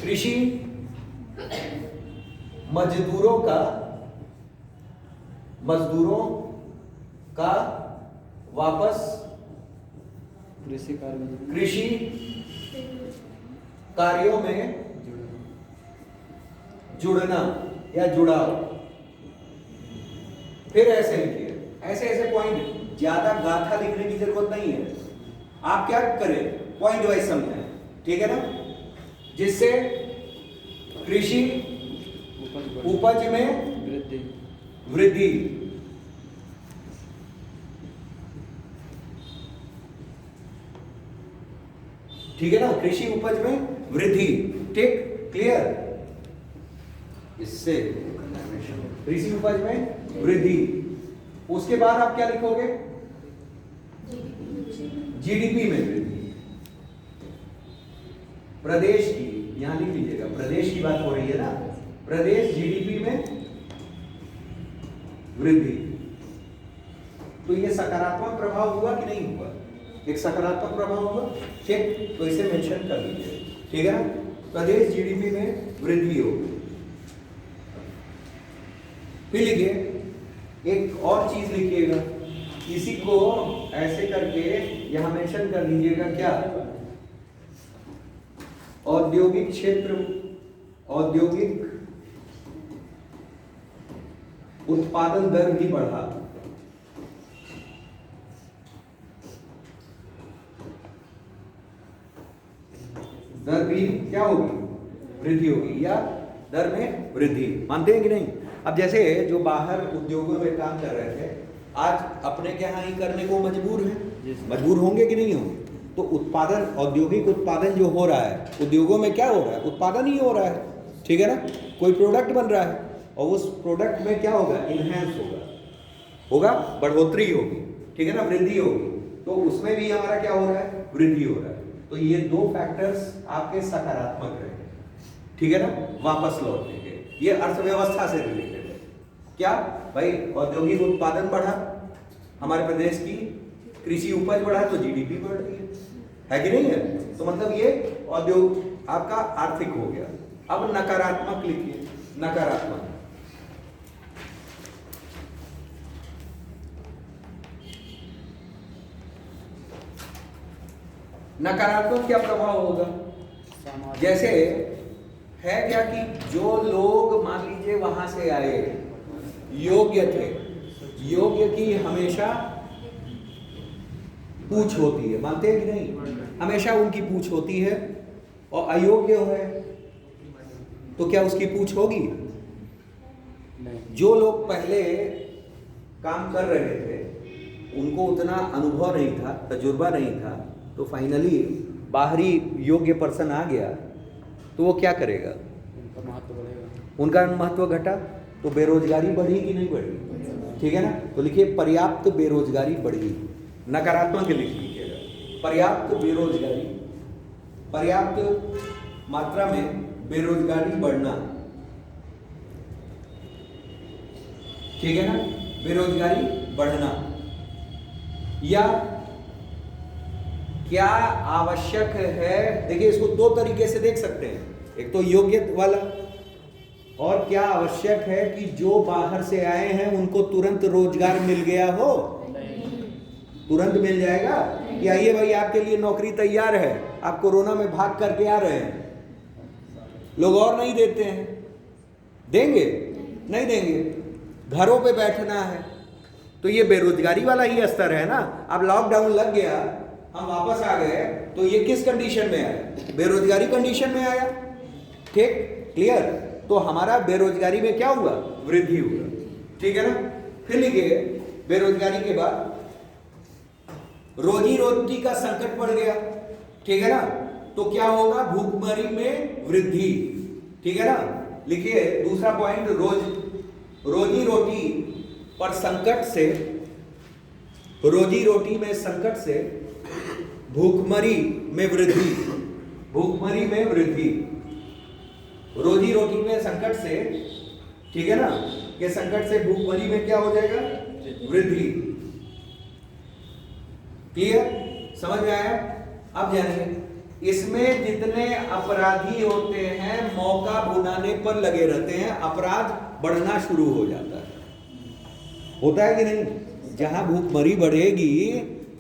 कृषि मजदूरों का वापस कृषि कार्य में कृषि कार्यों में जुड़ना या जुड़ाव। फिर ऐसे लिखिए, ऐसे ऐसे पॉइंट, ज्यादा गाथा लिखने की जरूरत नहीं है। आप क्या करें, पॉइंट वाइज समझें, ठीक है ना, जिससे कृषि उपज में वृद्धि वृद्धि, ठीक है ना, कृषि उपज में वृद्धि, ठीक, क्लियर। इससे कृषि उपज में वृद्धि। उसके बाद आप क्या लिखोगे, जीडीपी में वृद्धि। प्रदेश की, यहां लिख लीजिएगा, प्रदेश की बात हो रही है ना, प्रदेश जीडीपी में वृद्धि। तो ये सकारात्मक प्रभाव हुआ कि नहीं हुआ, एक सकारात्मक प्रभाव हुआ, ठीक, तो इसे मेंशन कर लीजिए, ठीक है ना, प्रदेश जीडीपी में वृद्धि होगी। फिर लिखिए, एक और चीज लिखिएगा, इसी को ऐसे करके यहां मेंशन कर लीजिएगा, क्या, औद्योगिक क्षेत्र, औद्योगिक उत्पादन दर भी बढ़ा। दर भी क्या होगी, वृद्धि होगी, या दर में वृद्धि, मानते हैं कि नहीं। अब जैसे जो बाहर उद्योगों में काम कर रहे थे, आज अपने के यहाँ ही करने को मजबूर हैं, मजबूर होंगे कि नहीं होंगे। तो उत्पादन, औद्योगिक उत्पादन जो हो रहा है उद्योगों में, क्या हो रहा है, उत्पादन ही हो रहा है, ठीक है ना, कोई प्रोडक्ट बन रहा है और उस प्रोडक्ट में क्या होगा, इनहेंस होगा, बढ़ोतरी होगी, ठीक है ना, वृद्धि होगी। तो उसमें भी हमारा क्या हो रहा है, वृद्धि हो रहा है। तो ये दो फैक्टर्स आपके सकारात्मक रहे, ठीक है ना, वापस लौटने के। ये अर्थव्यवस्था से रिलेटेड है, क्या भाई, औद्योगिक उत्पादन बढ़ा, हमारे प्रदेश की कृषि उपज बढ़ा, तो जीडीपी बढ़ रही है कि नहीं है। तो मतलब ये औद्योग आपका आर्थिक हो गया। अब नकारात्मक लिखिए, नकारात्मक, नकारात्मक क्या प्रभाव होगा, जैसे है क्या कि जो लोग मान लीजिए वहां से आए, योग्य थे, योग्य की हमेशा पूछ होती है, मानते हैं कि नहीं, हमेशा उनकी पूछ होती है, और अयोग्य है तो क्या उसकी पूछ होगी। जो लोग पहले काम कर रहे थे उनको उतना अनुभव नहीं था, तजुर्बा नहीं था, तो फाइनली बाहरी योग्य पर्सन आ गया, तो वो क्या करेगा, उनका महत्व बढ़ेगा, उनका महत्व घटा, तो बेरोजगारी बढ़ी कि नहीं बढ़ी, ठीक है ना। तो लिखिए, पर्याप्त बेरोजगारी बढ़ी, नकारात्मक लिख लीजिएगा, पर्याप्त बेरोजगारी, पर्याप्त मात्रा में बेरोजगारी बढ़ना, ठीक है ना, बेरोजगारी बढ़ना। या क्या आवश्यक है, देखिए इसको दो तरीके से देख सकते हैं, एक तो योग्य वाला, और क्या आवश्यक है कि जो बाहर से आए हैं उनको तुरंत रोजगार मिल गया हो, तुरंत मिल जाएगा कि आइए भाई आपके लिए नौकरी तैयार है, आप कोरोना में भाग करके आ रहे हैं, लोग और नहीं देते हैं, देंगे नहीं देंगे, घरों पे बैठना है, तो ये बेरोजगारी वाला ही स्तर है ना। अब लॉकडाउन लग गया, हम वापस आ गए, तो ये किस कंडीशन में आया, बेरोजगारी कंडीशन में आया, ठीक, क्लियर। तो हमारा बेरोजगारी में क्या हुआ, वृद्धि हुआ, ठीक है ना। फिर लिखिए, बेरोजगारी के बाद रोजी रोटी का संकट पड़ गया, ठीक है ना, तो क्या होगा, भूखमरी में वृद्धि, ठीक है ना। लिखिए दूसरा पॉइंट, रोजी रोटी पर संकट से, रोजी रोटी में संकट से भूखमरी में वृद्धि, भूखमरी में वृद्धि, रोजी रोटी में संकट से, ठीक है ना, ये संकट से भूखमरी में क्या हो जाएगा, वृद्धि, क्लियर, समझ में आया। अब जानिए, इसमें जितने अपराधी होते हैं मौका भुनाने पर लगे रहते हैं, अपराध बढ़ना शुरू हो जाता है, होता है कि नहीं, जहां भूखमरी बढ़ेगी,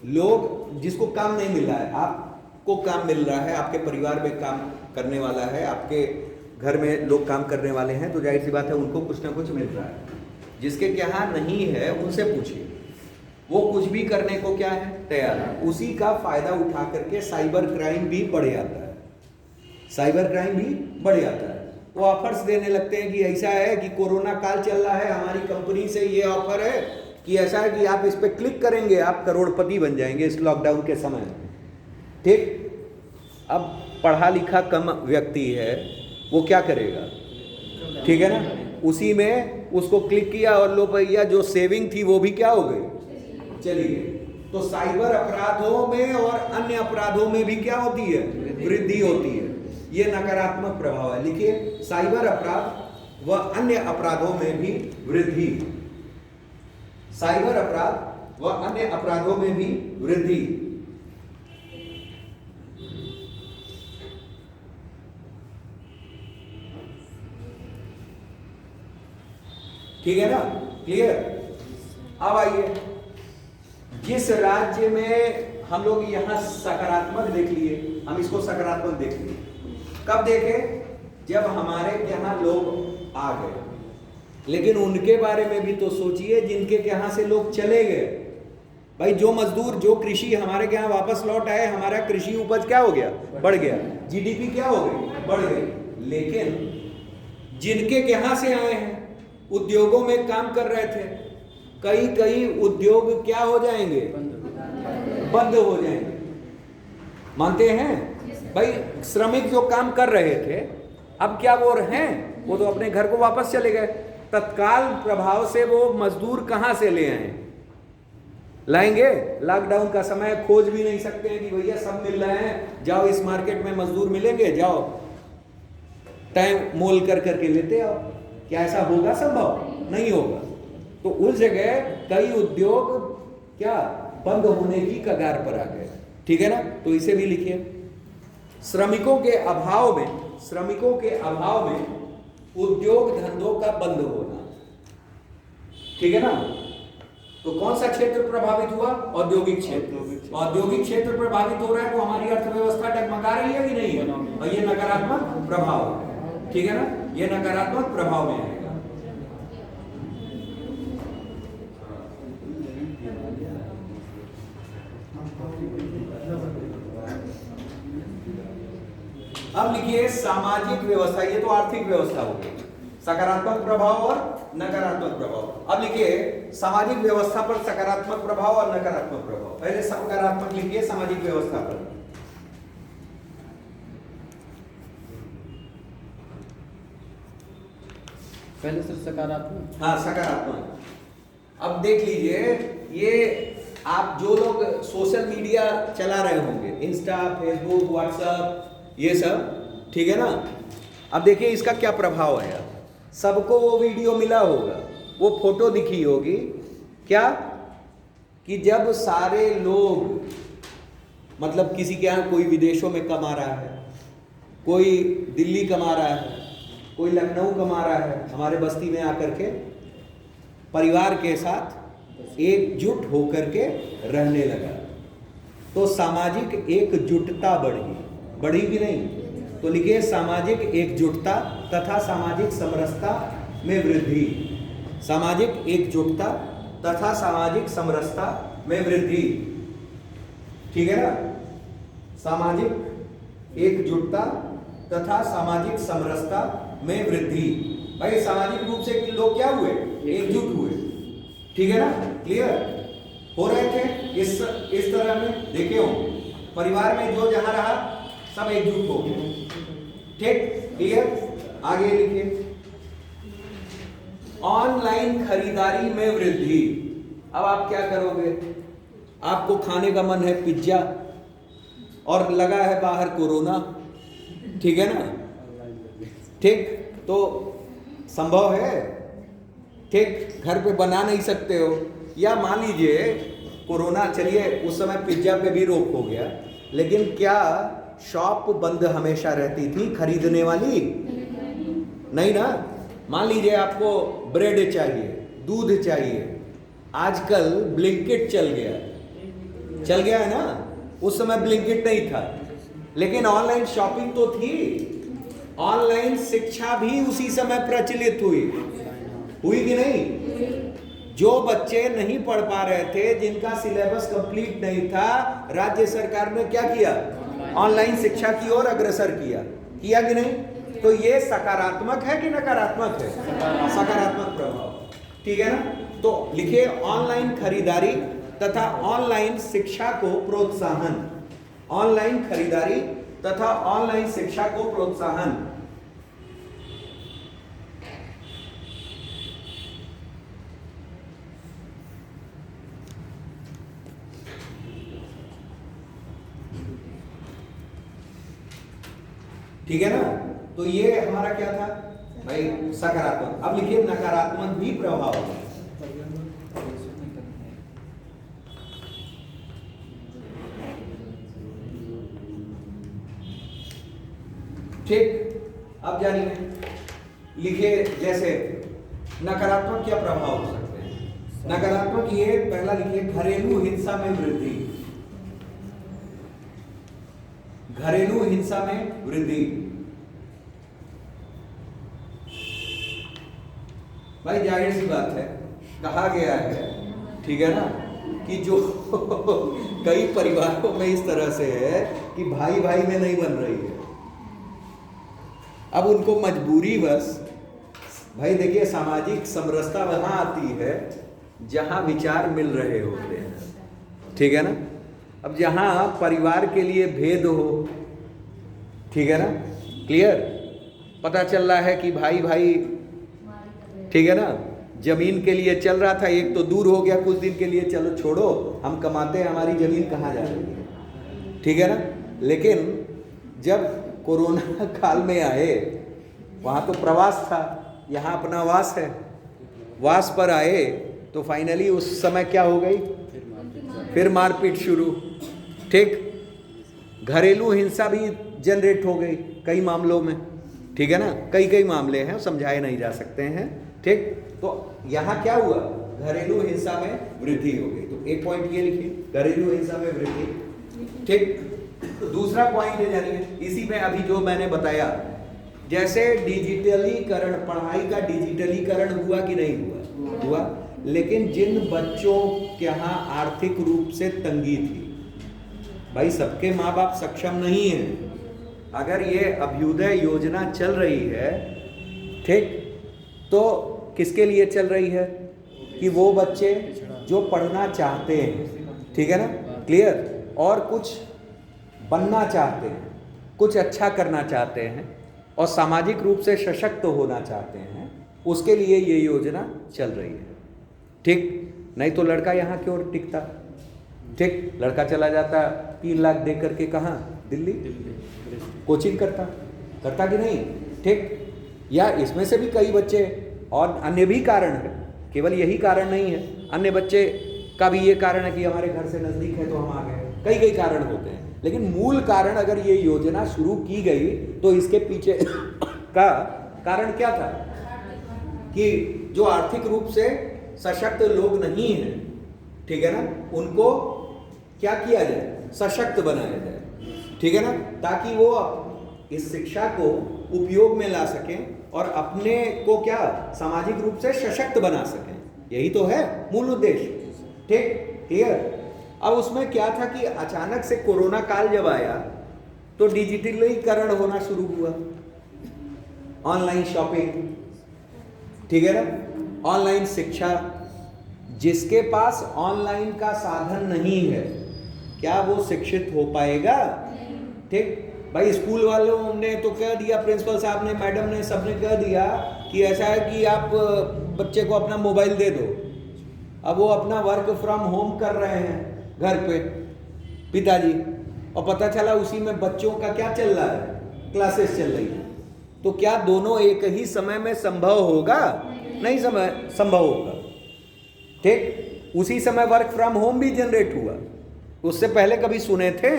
लोग जिसको काम नहीं मिल रहा है, आपको काम मिल रहा है, आपके परिवार में काम करने वाला है, आपके घर में लोग काम करने वाले हैं, तो जाहिर सी बात है उनको कुछ ना कुछ मिल रहा है। जिसके यहाँ नहीं है उनसे पूछिए, वो कुछ भी करने को क्या है, तैयार है। उसी का फायदा उठा करके साइबर क्राइम भी बढ़ जाता है, साइबर क्राइम भी बढ़ जाता है। वो ऑफर्स देने लगते हैं कि ऐसा है कि कोरोना काल चल रहा है, हमारी कंपनी से ये ऑफर है कि ऐसा है कि आप इस पर क्लिक करेंगे, आप करोड़पति बन जाएंगे इस लॉकडाउन के समय। ठीक, अब पढ़ा लिखा कम व्यक्ति है, वो क्या करेगा, ठीक है ना, उसी में उसको क्लिक किया और लो भैया जो सेविंग थी वो भी क्या हो गई, चली गई। तो साइबर अपराधों में और अन्य अपराधों में भी क्या होती है, वृद्धि होती है। ये नकारात्मक प्रभाव है। लिखिए, साइबर अपराध व अन्य अपराधों में भी वृद्धि, साइबर अपराध व अन्य अपराधों में भी वृद्धि। ठीक है ना, क्लियर। अब आइए, जिस राज्य में हम लोग यहां सकारात्मक देख लिए, हम इसको सकारात्मक देख लिए, कब देखे, जब हमारे यहाँ लोग आ गए। लेकिन उनके बारे में भी तो सोचिए जिनके यहाँ से लोग चले गए। भाई जो मजदूर, जो कृषि हमारे यहाँ वापस लौट आए, हमारा कृषि उपज क्या हो गया, बढ़ गया, जीडीपी क्या हो गई, बढ़ गई। लेकिन जिनके यहाँ से आए हैं, उद्योगों में काम कर रहे थे, कई उद्योग क्या हो जाएंगे, बंद हो जाएंगे। मानते हैं भाई, श्रमिक जो काम कर रहे थे अब क्या वो हैं, वो तो अपने घर को वापस चले गए। तत्काल प्रभाव से वो मजदूर कहां से ले आए, लाएंगे। लॉकडाउन का समय, खोज भी नहीं सकते हैं कि भैया सब मिल रहे हैं, जाओ इस मार्केट में मजदूर मिलेंगे, जाओ टाइम मोल कर करके लेते आओ। क्या ऐसा होगा, संभव नहीं होगा। तो उस जगह कई उद्योग क्या बंद होने की कगार पर आ गए। ठीक है ना, तो इसे भी लिखिए, श्रमिकों के अभाव में उद्योग धंधों का बंद होना। ठीक है ना, तो कौन सा क्षेत्र प्रभावित हुआ, औद्योगिक क्षेत्र। औद्योगिक क्षेत्र प्रभावित हो रहा है तो हमारी अर्थव्यवस्था डगमगा रही है कि नहीं है, और ये नकारात्मक प्रभाव है। ठीक है ना, ये नकारात्मक प्रभाव में आएगा। अब लिखिए सामाजिक व्यवस्था, ये तो आर्थिक व्यवस्था हो गई, सकारात्मक प्रभाव और नकारात्मक प्रभाव। अब लिखिए सामाजिक व्यवस्था पर सकारात्मक प्रभाव और नकारात्मक प्रभाव। पहले सकारात्मक लिखिए, सामाजिक व्यवस्था पर। पहले सर सकारात्मक, हाँ सकारात्मक। अब देख लीजिए, ये आप जो लोग सोशल मीडिया चला रहे होंगे, इंस्टा, फेसबुक, व्हाट्सएप, ये सब, ठीक है ना। अब देखिए इसका क्या प्रभाव है। सबको वो वीडियो मिला होगा, वो फोटो दिखी होगी, क्या कि जब सारे लोग, मतलब किसी के यहाँ कोई विदेशों में कमा रहा है, कोई दिल्ली कमा रहा है, कोई लखनऊ कमा रहा है, हमारे बस्ती में आकर के परिवार के साथ एकजुट होकर के रहने लगा, तो सामाजिक एकजुटता बढ़ी कि नहीं। तो लिखिए सामाजिक एकजुटता तथा सामाजिक समरसता में वृद्धि। सामाजिक एकजुटता तथा सामाजिक समरसता में वृद्धि। ठीक है ना, सामाजिक एकजुटता तथा सामाजिक समरसता में वृद्धि। भाई सामाजिक रूप से लोग क्या हुए, एकजुट हुए। ठीक है ना, क्लियर हो रहे थे इस तरह में। देखे हो परिवार में जो जहां रहा सब एकजुट हो गए। ठीक, क्लियर। आगे लिखिए ऑनलाइन खरीदारी में वृद्धि। अब आप क्या करोगे, आपको खाने का मन है पिज्जा और लगा है बाहर कोरोना, ठीक है ना, ठीक, तो संभव है, ठीक, घर पे बना नहीं सकते हो, या मान लीजिए कोरोना, चलिए उस समय पिज्जा पे भी रोक हो गया, लेकिन क्या शॉप बंद हमेशा रहती थी खरीदने वाली? नहीं ना। मान लीजिए आपको ब्रेड चाहिए, दूध चाहिए, आजकल ब्लिंकिट चल गया है ना। उस समय ब्लिंकिट नहीं था, लेकिन ऑनलाइन शॉपिंग तो थी। ऑनलाइन शिक्षा भी उसी समय प्रचलित हुई कि नहीं? जो बच्चे नहीं पढ़ पा रहे थे, जिनका सिलेबस कंप्लीट नहीं था, राज्य सरकार ने क्या किया? ऑनलाइन शिक्षा की ओर अग्रसर किया कि नहीं? तो ये सकारात्मक है कि नकारात्मक है? सकारात्मक प्रभाव, ठीक है ना। तो लिखिए ऑनलाइन खरीदारी तथा ऑनलाइन शिक्षा को प्रोत्साहन। ऑनलाइन खरीदारी तथा ऑनलाइन शिक्षा को प्रोत्साहन। ठीक है ना। तो ये हमारा क्या था भाई? सकारात्मक। अब लिखिए नकारात्मक भी प्रभाव है। ठीक, अब जानिए, लिखिए जैसे नकारात्मक क्या प्रभाव हो सकते हैं। नकारात्मक ये पहला लिखिए, घरेलू हिंसा में वृद्धि। घरेलू हिंसा में वृद्धि। भाई जाहिर सी बात है, कहा गया है, ठीक है ना, कि जो कई परिवारों में इस तरह से है कि भाई भाई में नहीं बन रही है। अब उनको मजबूरी बस, भाई देखिए सामाजिक समरसता वहां आती है जहां विचार मिल रहे होते हैं, ठीक है ना। अब जहां परिवार के लिए भेद हो, ठीक है ना, क्लियर, पता चल रहा है कि भाई भाई, ठीक है ना, जमीन के लिए चल रहा था, एक तो दूर हो गया कुछ दिन के लिए, चलो छोड़ो हम कमाते हैं, हमारी जमीन कहाँ जा रही है, ठीक है ना। लेकिन जब कोरोना काल में आए, वहाँ तो प्रवास था, यहाँ अपना वास है, वास पर आए तो फाइनली उस समय क्या हो गई? फिर मारपीट शुरू, ठीक। घरेलू हिंसा भी जनरेट हो गई कई मामलों में, ठीक है ना। कई मामले हैं, समझाए नहीं जा सकते हैं, ठीक। तो यहाँ क्या हुआ? घरेलू हिंसा में वृद्धि हो गई। तो एक पॉइंट ये लिखिए, घरेलू हिंसा में वृद्धि, ठीक। दूसरा पॉइंट है, जानिए इसी में अभी जो मैंने बताया, जैसे डिजिटलीकरण, पढ़ाई का डिजिटलीकरण हुआ कि नहीं हुआ? लेकिन जिन बच्चों के यहाँ आर्थिक रूप से तंगी थी, भाई सबके माँ बाप सक्षम नहीं हैं। अगर ये अभ्युदय योजना चल रही है, ठीक, तो किसके लिए चल रही है? कि वो बच्चे जो पढ़ना चाहते हैं, ठीक है ना, क्लियर, और कुछ बनना चाहते हैं, कुछ अच्छा करना चाहते हैं और सामाजिक रूप से सशक्त होना चाहते हैं, उसके लिए ये योजना चल रही है, ठीक। नहीं तो लड़का यहाँ क्यों टिकता, ठीक। लड़का चला जाता 3 लाख दे करके कहाँ? दिल्ली कोचिंग करता कि नहीं, ठीक। या इसमें से भी कई बच्चे, और अन्य भी कारण है, केवल यही कारण नहीं है, अन्य बच्चे का भी ये कारण है कि हमारे घर से नज़दीक है तो हम आ गए, कई कारण होते हैं। लेकिन मूल कारण, अगर ये योजना शुरू की गई तो इसके पीछे का कारण क्या था? कि जो आर्थिक रूप से सशक्त लोग नहीं हैं, ठीक है ना, उनको क्या किया जाए? सशक्त बनाया जाए, ठीक है ना, ताकि वो इस शिक्षा को उपयोग में ला सकें और अपने को क्या सामाजिक रूप से सशक्त बना सकें। यही तो है मूल उद्देश्य, ठीक, क्लियर। अब उसमें क्या था कि अचानक से कोरोना काल जब आया तो डिजिटलीकरण होना शुरू हुआ, ऑनलाइन शॉपिंग, ठीक है ना, ऑनलाइन शिक्षा। जिसके पास ऑनलाइन का साधन नहीं है, क्या वो शिक्षित हो पाएगा? ठीक भाई, स्कूल वालों ने तो कह दिया, प्रिंसिपल साहब ने, मैडम ने, सबने कह दिया कि ऐसा है कि आप बच्चे को अपना मोबाइल दे दो। अब वो अपना वर्क फ्रॉम होम कर रहे हैं घर पे पिताजी, और पता चला उसी में बच्चों का क्या चल रहा है? क्लासेस चल रही है। तो क्या दोनों एक ही समय में संभव होगा? नहीं संभव होगा, ठीक। उसी समय वर्क फ्रॉम होम भी जनरेट हुआ, उससे पहले कभी सुने थे?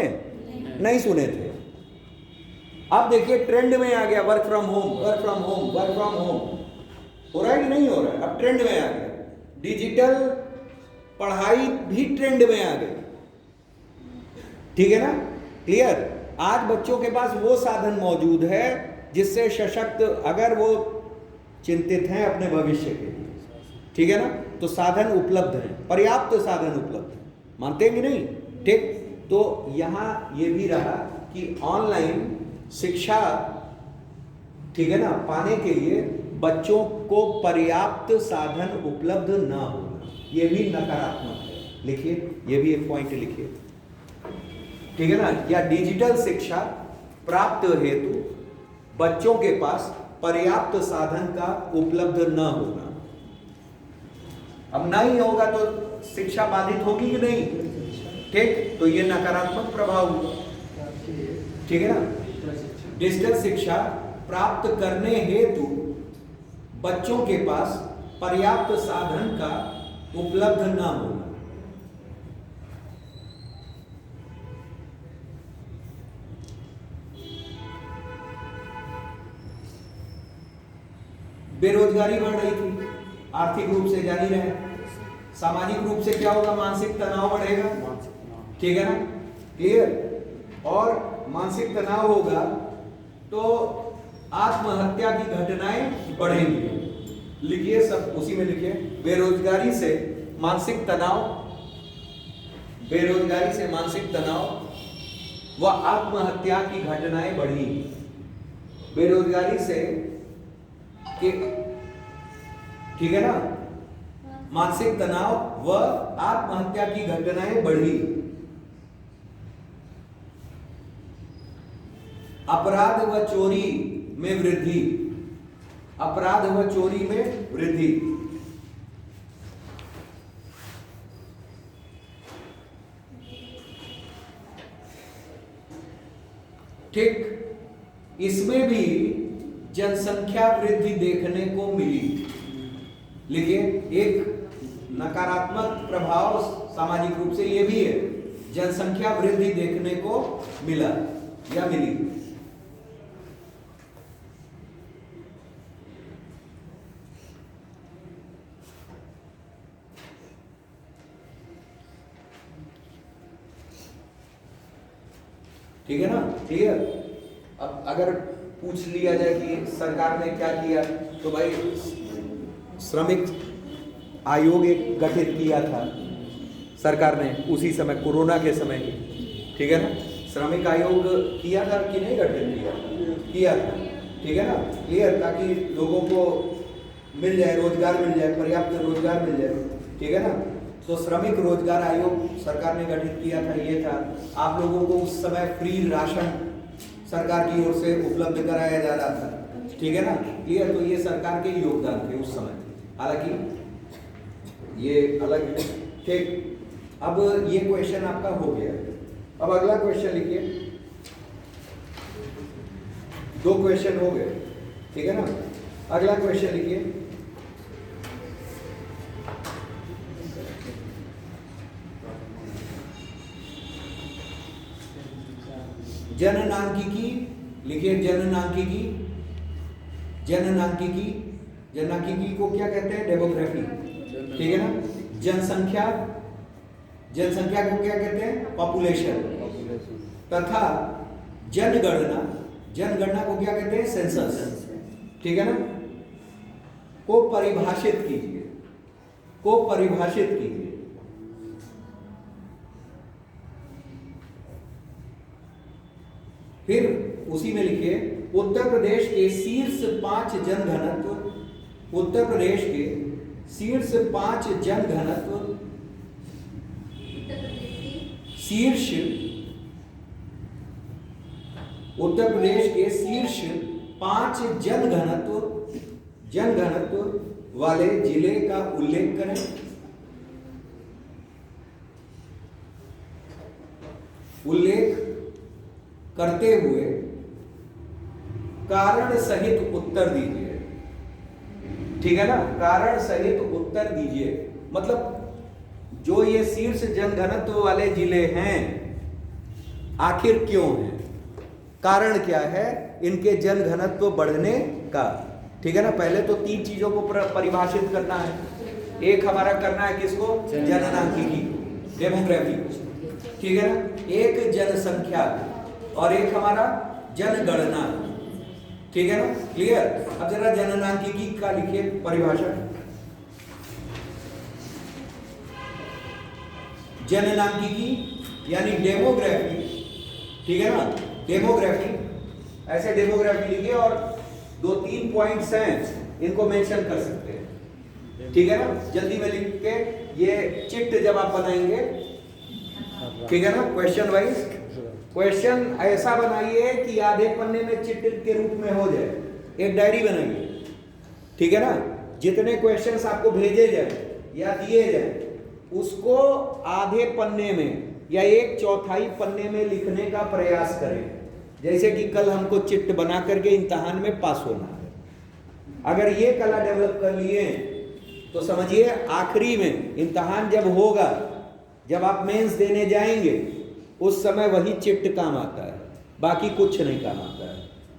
नहीं सुने थे। अब देखिए ट्रेंड में आ गया work from home, work from home, work from home. हो रहा है कि नहीं हो रहा है? अब ट्रेंड में आ गया। डिजिटल पढ़ाई भी ट्रेंड में आ गई। ठीक है ना, क्लियर। आज बच्चों के पास वो साधन मौजूद है जिससे सशक्त, अगर वो चिंतित हैं अपने भविष्य के लिए, ठीक है ना, तो साधन उपलब्ध है, पर्याप्त साधन उपलब्ध है। मानते हैं कि नहीं? ठीक। तो यहां ये भी रहा कि ऑनलाइन शिक्षा, ठीक है ना, पाने के लिए बच्चों को पर्याप्त साधन उपलब्ध ना होना, ये भी नकारात्मक है। लिखिए, ये भी एक पॉइंट लिखिए, ठीक है ना। या डिजिटल शिक्षा प्राप्त हेतु बच्चों के पास पर्याप्त साधन का उपलब्ध न होना। अब नहीं होगा तो शिक्षा बाधित होगी कि नहीं? ठीक, तो ये नकारात्मक प्रभाव हुआ, ठीक है ना। डिजिटल शिक्षा प्राप्त करने हेतु बच्चों के पास पर्याप्त साधन का उपलब्ध न होना। बेरोजगारी बढ़ रही थी, आर्थिक रूप से जानी रहे, सामाजिक रूप से क्या होगा? मानसिक तनाव बढ़ेगा, ठीक है ना, क्लियर। और मानसिक तनाव होगा तो आत्महत्या की घटनाएं बढ़ेंगी। लिखिए, सब उसी में लिखिए, बेरोजगारी से मानसिक तनाव, बेरोजगारी से मानसिक तनाव व आत्महत्या की घटनाएं बढ़ी। बेरोजगारी से, ठीक है ना, मानसिक तनाव व आत्महत्या की घटनाएं बढ़ी। अपराध व चोरी में वृद्धि, अपराध व चोरी में वृद्धि। ठीक, इसमें भी जनसंख्या वृद्धि देखने को मिली। लिखिए, एक नकारात्मक प्रभाव सामाजिक रूप से ये भी है, जनसंख्या वृद्धि देखने को मिला या मिली। ठीक है ना, क्लियर। अब अगर पूछ लिया जाए कि सरकार ने क्या किया, तो भाई श्रमिक आयोग एक गठित किया था सरकार ने उसी समय, कोरोना के समय ही, ठीक है ना। श्रमिक आयोग किया था कि नहीं गठित किया था, ठीक है ना, क्लियर, ताकि लोगों को मिल जाए, रोजगार मिल जाए, पर्याप्त रोजगार मिल जाए, ठीक है ना। तो श्रमिक रोजगार आयोग सरकार ने गठित किया था। ये था, आप लोगों को उस समय फ्री राशन सरकार की ओर से उपलब्ध कराया जा रहा था, ठीक है ना, क्लियर। तो ये सरकार के योगदान थे उस समय, हालांकि ये अलग है, ठीक। अब ये क्वेश्चन आपका हो गया। अब अगला क्वेश्चन लिखिए, 2 क्वेश्चन हो गए, ठीक है ना। अगला क्वेश्चन लिखिए, जननांकिकी। लिखिए, जननांकिकी, जननांकिकी, जननांकिकी को क्या कहते हैं? डेमोग्राफी, ठीक है ना। जनसंख्या, जनसंख्या को क्या कहते हैं? पॉपुलेशन। तथा जनगणना, जनगणना को क्या कहते हैं? सेंसस, ठीक है ना। को परिभाषित कीजिए, को परिभाषित कीजिए। फिर उसी में लिखिए, उत्तर प्रदेश के शीर्ष 5 जनघनत्व, उत्तर प्रदेश के शीर्ष 5 जनघनत्व, शीर्ष, उत्तर प्रदेश के शीर्ष 5 जनघनत्व वाले जिले का उल्लेख करें। उल्लेख करते हुए कारण सहित उत्तर दीजिए, ठीक है ना, कारण सहित उत्तर दीजिए। मतलब जो ये शीर्ष जनघनत्व वाले जिले हैं, आखिर क्यों हैं, कारण क्या है इनके जनघनत्व बढ़ने का, ठीक है ना। पहले तो 3 चीजों को परिभाषित करना है, एक हमारा करना है किसको, जननांकिकी को, डेमोग्राफी को, ठीक है ना। एक जनसंख्या और एक हमारा जनगणना, ठीक है ना, क्लियर। अब जरा जननांकिकी का लिखिए परिभाषा। जननांकिकी यानी डेमोग्राफी, ठीक है ना, डेमोग्राफी, ऐसे डेमोग्राफी लिखिए और 2-3 पॉइंट्स हैं, इनको मेंशन कर सकते हैं, ठीक है ना, जल्दी में लिख के। ये चिट जब आप बनाएंगे, ठीक है ना, क्वेश्चन वाइज क्वेश्चन ऐसा बनाइए कि आधे पन्ने में चिट के रूप में हो जाए, एक डायरी बनाइए, ठीक है ना। जितने क्वेश्चंस आपको भेजे जाए या दिए जाए उसको आधे पन्ने में या 1/4 पन्ने में लिखने का प्रयास करें, जैसे कि कल हमको चिट बना करके इम्तहान में पास होना है। अगर ये कला डेवलप कर लिए तो समझिए आखिरी में इम्तहान जब होगा, जब आप मेंस देने जाएंगे, उस समय वही चिट काम आता है, बाकी कुछ नहीं काम आता है,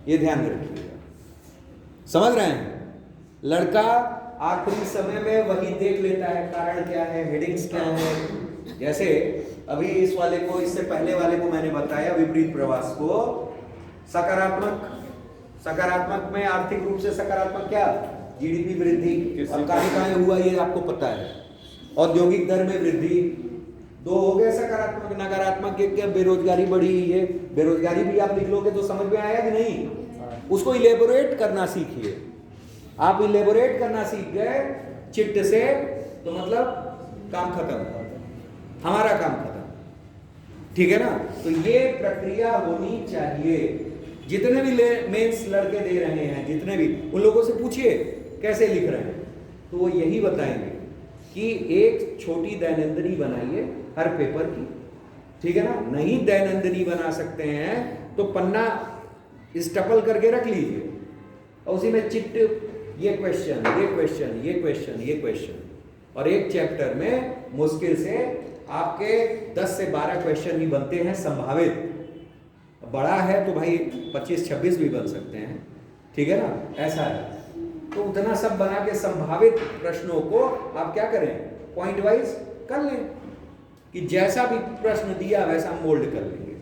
ये ध्यान रखिएगा। समझ रहे हैं? लड़का आखिरी समय में वही देख लेता है, कारण क्या है, हेडिंग्स क्या है। जैसे अभी इस वाले को, इससे पहले वाले को मैंने बताया विपरीत प्रवास को सकारात्मक, सकारात्मक में आर्थिक रूप से सकारात्मक क्या, जीडीपी वृद्धि, अब कहां हुआ ये आपको पता है। औद्योगिक दर में वृद्धि, 2 हो गए सकारात्मक। नकारात्मक एक क्या, बेरोजगारी बढ़ी है। बेरोजगारी भी आप लिख लोगे तो समझ में आया कि नहीं, उसको इलेबोरेट करना सीखिए। आप इलेबोरेट करना सीख गए चिट से तो मतलब काम खत्म, हमारा काम खत्म, ठीक है ना। तो ये प्रक्रिया होनी चाहिए। जितने भी मेंस लड़के दे रहे हैं, जितने भी, उन लोगों से पूछिए कैसे लिख रहे हैं, तो वो यही बताएंगे कि एक छोटी दैनंदिनी बनाइए हर पेपर की, ठीक है ना। नहीं दैनंदिनी बना सकते हैं तो पन्ना स्टपल करके रख लीजिए और उसी में चिट, ये क्वेश्चन, ये क्वेश्चन, ये क्वेश्चन, ये क्वेश्चन, और एक चैप्टर में मुश्किल से आपके 10 से 12 क्वेश्चन ही बनते हैं संभावित। बड़ा है तो भाई 25-26 भी बन सकते हैं, ठीक है ना, ऐसा है। तो उतना सब बना के संभावित प्रश्नों को आप क्या करें, पॉइंट वाइज कर लें, कि जैसा भी प्रश्न दिया वैसा मोल्ड कर लेंगे।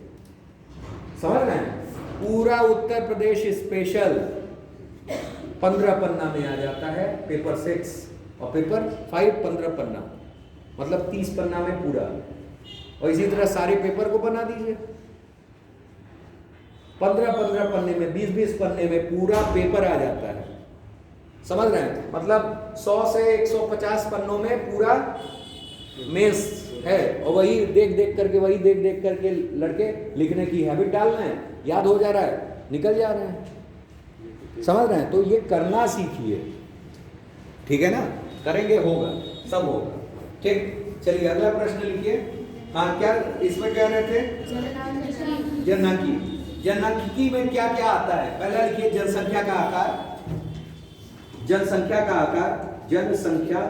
समझ रहे हैं? पूरा उत्तर प्रदेश स्पेशल 15 पन्ना में आ जाता है, पेपर 6, और पेपर 5 15 पन्ना, मतलब 30 पन्ना में पूरा। और इसी तरह सारे पेपर को बना दीजिए 15-15 पन्ने में, 20-20 पन्ने में पूरा पेपर आ जाता है। समझ रहे हैं? मतलब 100 से 150 पन्नों में पूरा मेंस है, और वही देख देख करके लड़के लिखने की हैबिट डाल रहे हैं, याद हो जा रहा है, निकल जा रहे हैं। समझ रहे हैं? तो ये करना सीखिए, ठीक है ना, करेंगे होगा, सब होगा, ठीक। चलिए अगला प्रश्न लिखिए। हाँ, क्या इसमें कह रहे थे, जननांकिकी। जननांकिकी में क्या क्या आता है, पहला लिखिए जनसंख्या का आकार, जनसंख्या का आकार, जनसंख्या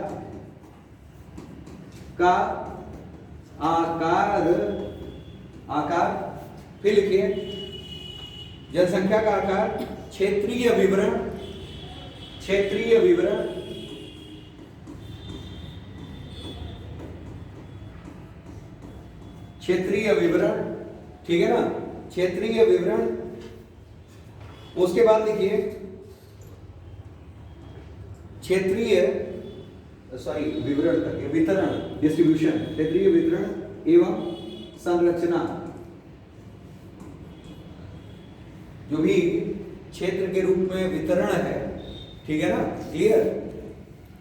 का आकार, आकार, फिर लिखिए जनसंख्या का आकार, क्षेत्रीय विवरण, क्षेत्रीय विवरण, क्षेत्रीय विवरण, ठीक है ना, क्षेत्रीय विवरण। उसके बाद लिखिए क्षेत्रीय, सॉरी विवरण करके, वितरण, डिस्ट्रीब्यूशन, क्षेत्रीय वितरण एवं संरचना। जो भी क्षेत्र के रूप में वितरण है, ठीक है ना, क्लियर।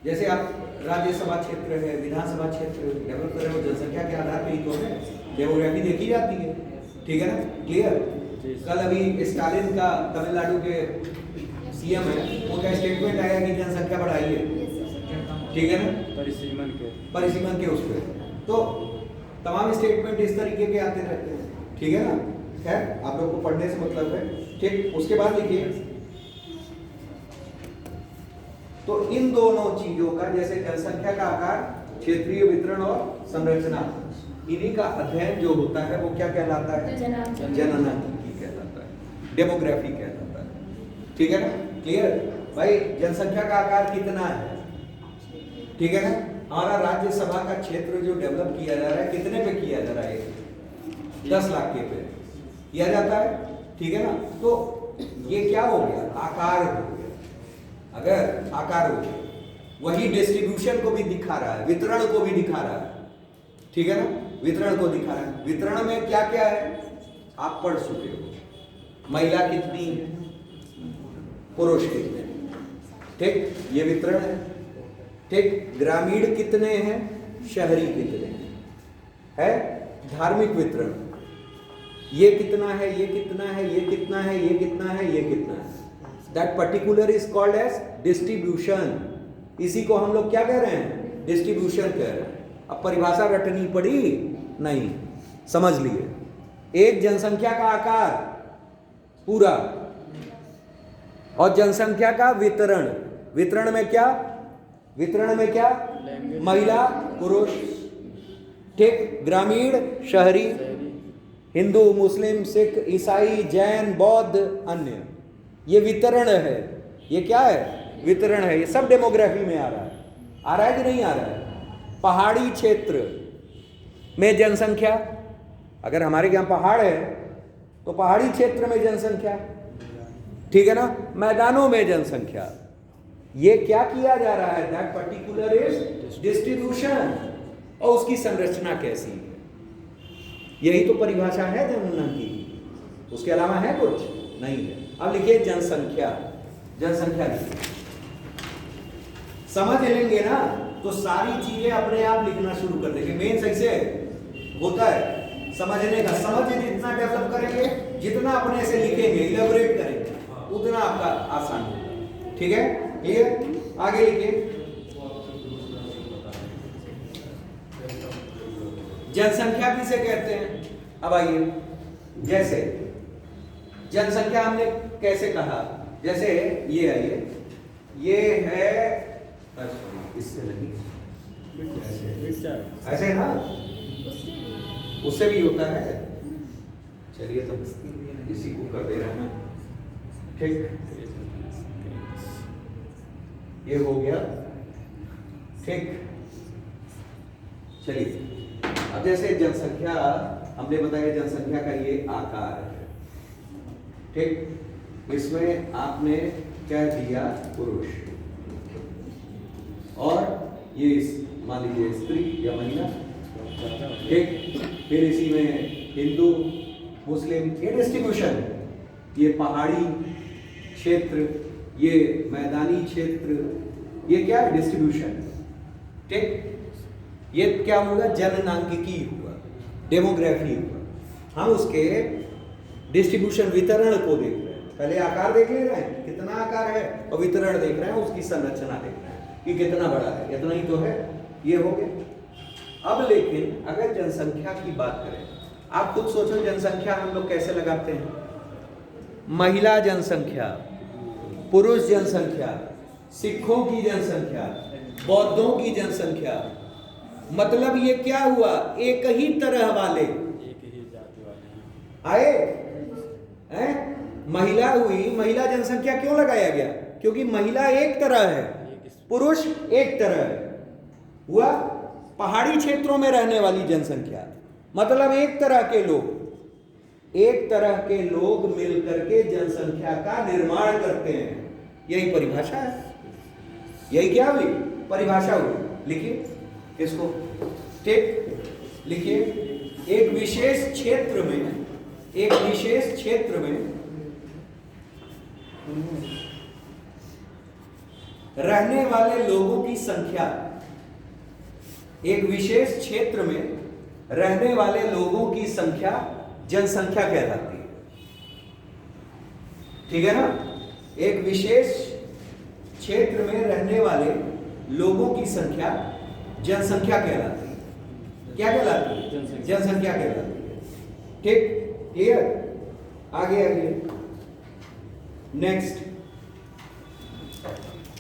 जैसे आप राज्यसभा क्षेत्र है, विधानसभा क्षेत्र डेवलप कर रहे हो, जनसंख्या के आधार पर ही तो है, डेमोग्राफी देखी जाती है, ठीक है ना, क्लियर। कल अभी स्टालिन का, तमिलनाडु के सीएम है, उनका स्टेटमेंट आया कि जनसंख्या बढ़ाइए, ठीक है ना, परिसीमन के उस पर। तो तमाम स्टेटमेंट इस तरीके के आते रहते हैं, ठीक है ना। खैर आप लोग को पढ़ने से मतलब है, ठीक। उसके बाद लिखिए, तो इन दोनों चीजों का, जैसे जनसंख्या का आकार, क्षेत्रीय वितरण और संरचना, इन्हीं का अध्ययन जो होता है वो क्या कहलाता है, जननांकिकी कहलाता है, डेमोग्राफी कहलाता है, ठीक है ना, क्लियर। भाई जनसंख्या का आकार कितना है, ठीक है ना, हमारा राज्यसभा का क्षेत्र जो डेवलप किया जा रहा है कितने पे किया जा रहा है? 10 लाख के पे किया जाता है, ठीक है ना। तो ये क्या हो गया? आकार हो गया। अगर आकार हो गया, वही डिस्ट्रीब्यूशन को भी दिखा रहा है, वितरण को भी दिखा रहा है, ठीक है ना। वितरण को दिखा रहा है। वितरण में क्या क्या है आप पढ़ चुके हो। महिला कितनी, पुरुष कितने, ठीक, ये वितरण है, ठीक। ग्रामीण कितने हैं, शहरी कितने है, धार्मिक वितरण, ये कितना है, ये कितना है, ये कितना है, ये कितना है, ये कितना है। That particular is called age distribution. इसी को हम लोग क्या कह रहे हैं? डिस्ट्रीब्यूशन कह रहे हैं। अब परिभाषा रटनी पड़ी नहीं, समझ लिए। एक जनसंख्या का आकार पूरा और जनसंख्या का वितरण। वितरण में क्या? वितरण में क्या? महिला पुरुष, ठीक। ग्रामीण शहरी, हिंदू मुस्लिम सिख ईसाई जैन बौद्ध अन्य, ये वितरण है। ये क्या है? वितरण है। ये सब डेमोग्राफी में आ रहा है। आ रहा है कि नहीं आ रहा है? पहाड़ी क्षेत्र में जनसंख्या, अगर हमारे यहाँ पहाड़ है तो पहाड़ी क्षेत्र में जनसंख्या, ठीक है ना। मैदानों में जनसंख्या, ये क्या किया जा रहा है? That particular is distribution. और उसकी संरचना कैसी है, यही तो परिभाषा है जनगणना की। उसके अलावा है कुछ नहीं है। अब लिखिए जनसंख्या। जनसंख्या लिखिए, समझ लेंगे ना तो सारी चीजें अपने आप लिखना शुरू कर देंगे। मेन सही से होता है समझने का। समझ जितना डेवलप करेंगे, जितना अपने से लिखेंगे, इलेबोरेट करेंगे, उतना आपका आसान होगा, ठीक है। क्लियर? आगे लिखिए। जनसंख्या किसे कहते हैं? अब आइए, जैसे जनसंख्या हमने कैसे कहा? जैसे ये आइए, ये है, इससे नहीं, ऐसे है ना, उससे भी होता है। चलिए तो इसी को कर दे रहे हैं, ठीक। ये हो गया, ठीक। चलिए, अब जैसे जनसंख्या हमने बताया, जनसंख्या का ये आकार है, ठीक। इसमें आपने क्या दिया? पुरुष, और ये मान लीजिए स्त्री या महिला, ठीक। फिर इसी में हिंदू मुस्लिम, ये डिस्ट्रीब्यूशन। ये पहाड़ी क्षेत्र, ये मैदानी क्षेत्र, ये क्या है? डिस्ट्रीब्यूशन, ठीक। ये क्या होगा? जननांकिकी हुआ, डेमोग्राफी हुआ। हम उसके डिस्ट्रीब्यूशन वितरण को देख रहे हैं। पहले आकार देख ले रहे हैं कितना आकार है, और वितरण देख रहे हैं, उसकी संरचना देख रहे हैं कि कितना बड़ा है। इतना ही तो है, ये हो गया। अब लेकिन अगर जनसंख्या की बात करें, आप खुद सोचो जनसंख्या हम लोग कैसे लगाते हैं? महिला जनसंख्या, पुरुष जनसंख्या, सिखों की जनसंख्या, बौद्धों की जनसंख्या। मतलब ये क्या हुआ? एक ही तरह वाले, एक ही जाति वाले आए हैं। महिला हुई, महिला जनसंख्या क्यों लगाया गया? क्योंकि महिला एक तरह है, पुरुष एक तरह है। हुआ पहाड़ी क्षेत्रों में रहने वाली जनसंख्या, मतलब एक तरह के लोग, एक तरह के लोग मिलकर के जनसंख्या का निर्माण करते हैं। यही परिभाषा है। यही क्या हुई? परिभाषा हुई। लिखिए इसको, ठीक। लिखिए, एक विशेष क्षेत्र में, एक विशेष क्षेत्र में रहने वाले लोगों की संख्या, एक विशेष क्षेत्र में रहने वाले लोगों की संख्या जनसंख्या कहलाती है, ठीक है ना। एक विशेष क्षेत्र में रहने वाले लोगों की संख्या जनसंख्या कहलाती है। क्या कहलाती है? जनसंख्या कहलाती है, ठीक। क्लियर? आगे आइए, नेक्स्ट।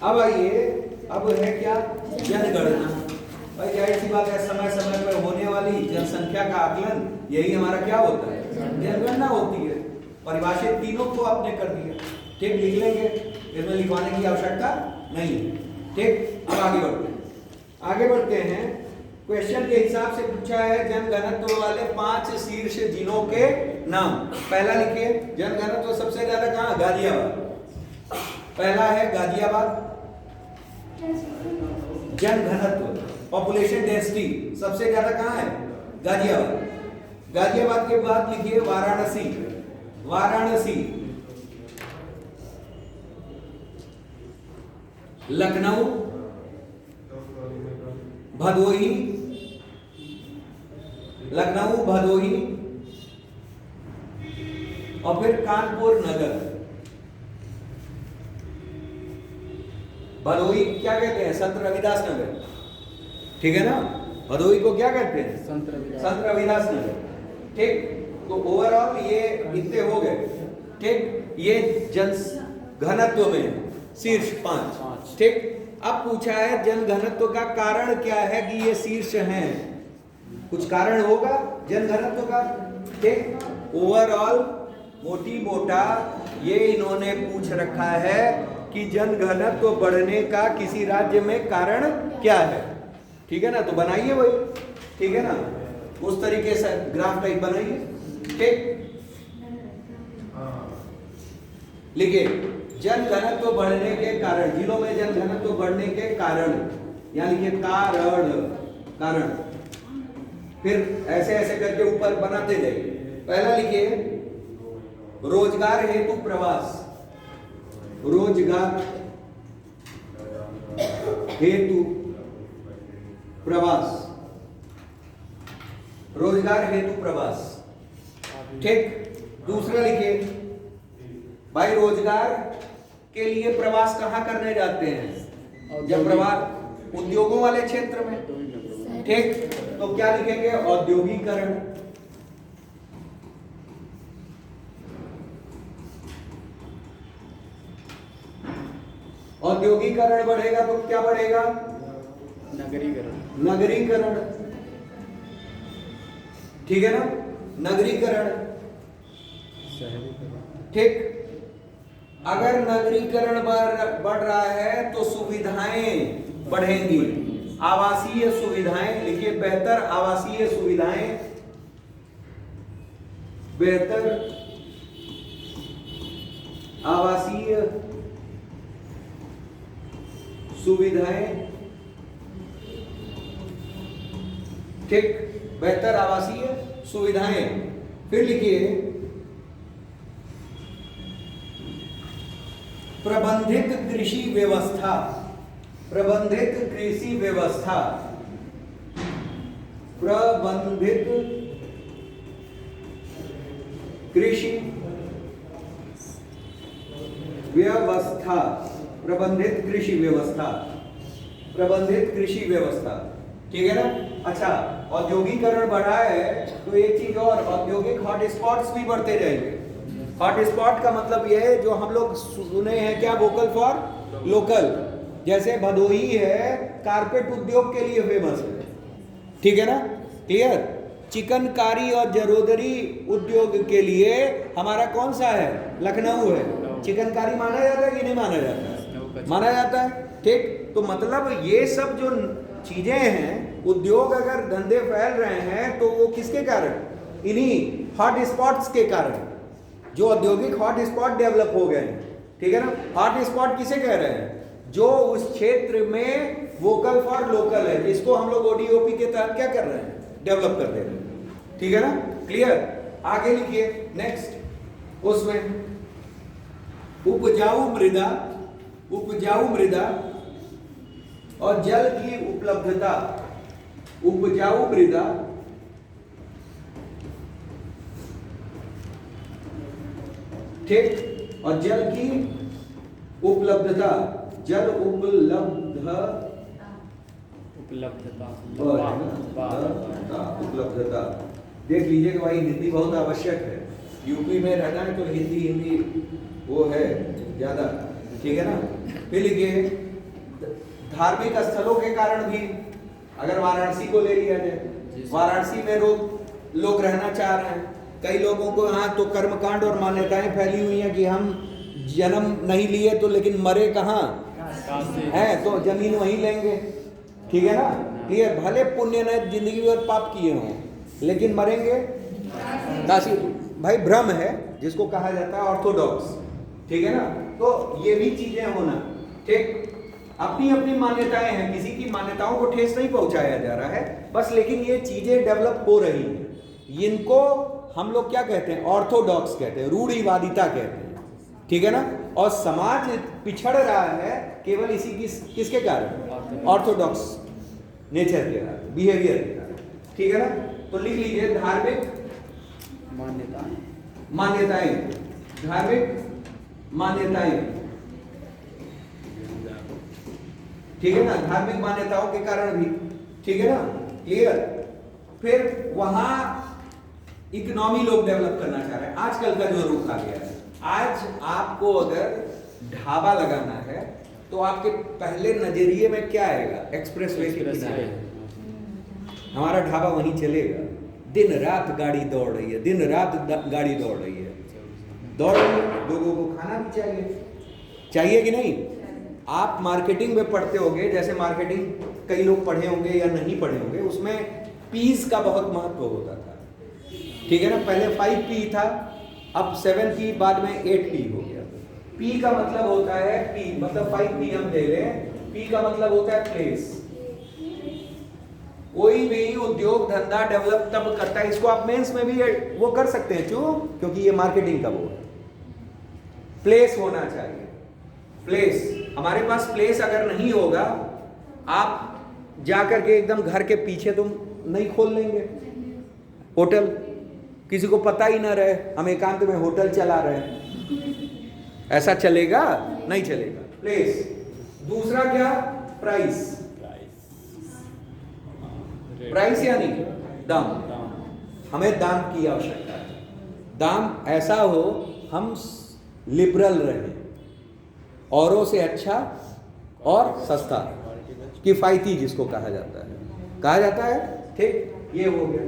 अब आइए, अब है क्या? जनगणना। भाई जाहिर सी बात है, समय समय पर होने वाली जनसंख्या का आकलन, यही हमारा क्या होता है? जनगणना होती है। परिभाषित तीनों को आपने कर दिया, ठीक। लिख लेंगे, इसमें लिखवाने की आवश्यकता नहीं है, ठीक। अब आगे बढ़ते हैं। आगे बढ़ते हैं। क्वेश्चन के हिसाब से पूछा है जनघनत्व वाले 5 शीर्ष जिलों के नाम। पहला लिखिए, जनघनत्व सबसे ज्यादा कहाँ? गाजियाबाद। पहला है गाजियाबाद। जनघनत्व पॉपुलेशन डेंसिटी सबसे ज्यादा कहाँ है? गाजियाबाद। गाजियाबाद के बाद लिखिए वाराणसी। वाराणसी, लखनऊ, भदोही, लखनऊ, भदोही और फिर कानपुर नगर। भदोही क्या कहते हैं? संत रविदास नगर, ठीक है ना? भदोही को क्या कहते हैं? संत रविदास नगर, ठीक। तो ओवरऑल ये इतने हो गए, ठीक। ये जनघनत्व में शीर्ष 5, ठीक। अब पूछा है जनघनत्व का कारण क्या है कि ये शीर्ष हैं? कुछ कारण होगा जनघनत्व का, ठीक। ओवरऑल मोटी मोटा ये इन्होंने पूछ रखा है कि जनघनत्व बढ़ने का किसी राज्य में कारण क्या है, ठीक है ना? तो बनाइए वही, ठीक है ना? उस तरीके से ग्राफ टाइप बनाइए, ठीक। लिखिए जनघनत्व बढ़ने के कारण, जिलों में जनघनत्व बढ़ने के कारण, यहां लिखिए कारण, कारण। फिर ऐसे ऐसे करके ऊपर बनाते जाइए। पहला लिखिए रोजगार हेतु प्रवास। रोजगार हेतु प्रवास, रोजगार हेतु प्रवास, ठीक। दूसरा लिखिए भाई रोजगार के लिए प्रवास कहाँ करने जाते हैं? जब प्रवास उद्योगों वाले क्षेत्र में, ठीक। तो क्या लिखेंगे? औद्योगिकरण। औद्योगिकरण बढ़ेगा तो क्या बढ़ेगा? नगरीकरण। नगरीकरण, ठीक है ना? नगरीकरण, ठीक। अगर नगरीकरण बढ़ रहा है तो सुविधाएं बढ़ेंगी। आवासीय सुविधाएं लिखिए, बेहतर आवासीय सुविधाएं, बेहतर आवासीय सुविधाएं, ठीक। बेहतर आवासीय सुविधाएं। फिर लिखिए प्रबंधित कृषि व्यवस्था। प्रबंधित कृषि व्यवस्था, प्रबंधित कृषि व्यवस्था, प्रबंधित कृषि व्यवस्था, प्रबंधित कृषि व्यवस्था, ठीक है ना? अच्छा, औद्योगिकरण बढ़ा है तो एक चीज और, औद्योगिक हॉटस्पॉट्स भी बढ़ते जाएंगे। हॉटस्पॉट का मतलब यह है जो हम लोग सुने हैं क्या? Vocal for local. जैसे भदोही है कारपेट उद्योग के लिए फेमस है, ठीक है ना? क्लियर? चिकनकारी और जरोदरी उद्योग के लिए हमारा कौन सा है? लखनऊ है। चिकनकारी माना जाता है कि नहीं माना जाता है? माना जाता है, ठीक। तो मतलब ये सब जो चीजें हैं, उद्योग अगर धंधे फैल रहे हैं तो वो किसके कारण? इन्हीं हॉट स्पॉट्स के कारण, जो औद्योगिक हॉट स्पॉट डेवलप हो गए हैं, ठीक है ना? हॉट स्पॉट किसे कह रहे हैं? जो उस क्षेत्र में वोकल फॉर लोकल है, जिसको हम लोग ओडीओपी के तहत क्या कर रहे हैं? डेवलप कर दे रहे हैं, ठीक है ना? क्लियर? आगे लिखिए नेक्स्ट, उसमें उपजाऊ मृदा, उपजाऊ मृदा और जल की उपलब्धता। उपजाऊ मृदा, ठीक, और जल की उपलब्धता, जल उपलब्धता। देख लीजिएगा भाई, हिंदी बहुत आवश्यक है। यूपी में रहना है तो हिंदी वो है ज्यादा, ठीक है ना? फिर लिखिए धार्मिक स्थलों के कारण भी, अगर वाराणसी को ले लिया जाए, वाराणसी में लोग रहना चाह रहे हैं। कई लोगों को यहाँ तो कर्मकांड और मान्यताएं फैली हुई हैं कि हम जन्म नहीं लिए तो लेकिन मरे कहाँ हैं, तो जमीन वहीं लेंगे, ठीक है ना, क्लियर। भले पुण्य ने जिंदगी भर पाप किए हों, लेकिन मरेंगे काशी। भाई भ्रम है जिसको कहा जाता है ऑर्थोडॉक्स, ठीक है ना। तो ये भी चीजें होना, ठीक। अपनी अपनी मान्यताएं हैं, किसी की मान्यताओं को ठेस नहीं पहुंचाया जा रहा है बस, लेकिन ये चीजें डेवलप हो रही हैं। इनको हम लोग क्या कहते हैं, ऑर्थोडॉक्स कहते हैं, रूढ़िवादिता कहते हैं, ठीक है ना। और समाज पिछड़ रहा है केवल इसी किसके कारण, ऑर्थोडॉक्स नेचर के कारण, बिहेवियर के कारण, ठीक है ना। तो लिख लीजिए धार्मिक मान्यताएं, धार्मिक मान्यताएं, ठीक है ना, धार्मिक मान्यताओं के कारण भी, ठीक है ना, क्लियर। फिर वहां इकोनॉमी लोग डेवलप करना चाह रहे हैं। आजकल का जो रुख आ गया है, आज आपको अगर ढाबा लगाना है तो आपके पहले नजरिए में क्या आएगा, एक्सप्रेसवे के किनारे हमारा ढाबा वहीं चलेगा। दिन रात गाड़ी दौड़ रही है, दिन रात गाड़ी दौड़ रही है, लोगों को खाना भी चाहिए कि नहीं। आप मार्केटिंग में पढ़ते होंगे, जैसे मार्केटिंग कई लोग पढ़े होंगे या नहीं पढ़े होंगे, उसमें पीस का बहुत महत्व होता था, ठीक है ना। पहले 5P था, अब 7P, बाद में 8P हो गया। P का मतलब होता है, P मतलब 5P हम ले लें, P का मतलब होता है प्लेस। कोई भी उद्योग धंधा डेवलप तब करता है, इसको आप मेंस में भी वो कर सकते हैं, क्योंकि ये मार्केटिंग का वो है। प्लेस होना चाहिए, प्लेस। हमारे पास प्लेस अगर नहीं होगा, आप जाकर के एकदम घर के पीछे तुम नहीं खोल लेंगे होटल, किसी को पता ही ना रहे हम एकांत में होटल चला रहे हैं, ऐसा चलेगा? नहीं चलेगा। प्लेस। दूसरा क्या, प्राइस। प्राइस यानी दाम, हमें दाम की आवश्यकता है। दाम ऐसा हो हम लिबरल रहे, औरों से अच्छा और सस्ता, किफायती जिसको कहा जाता है, ठीक। ये हो गया।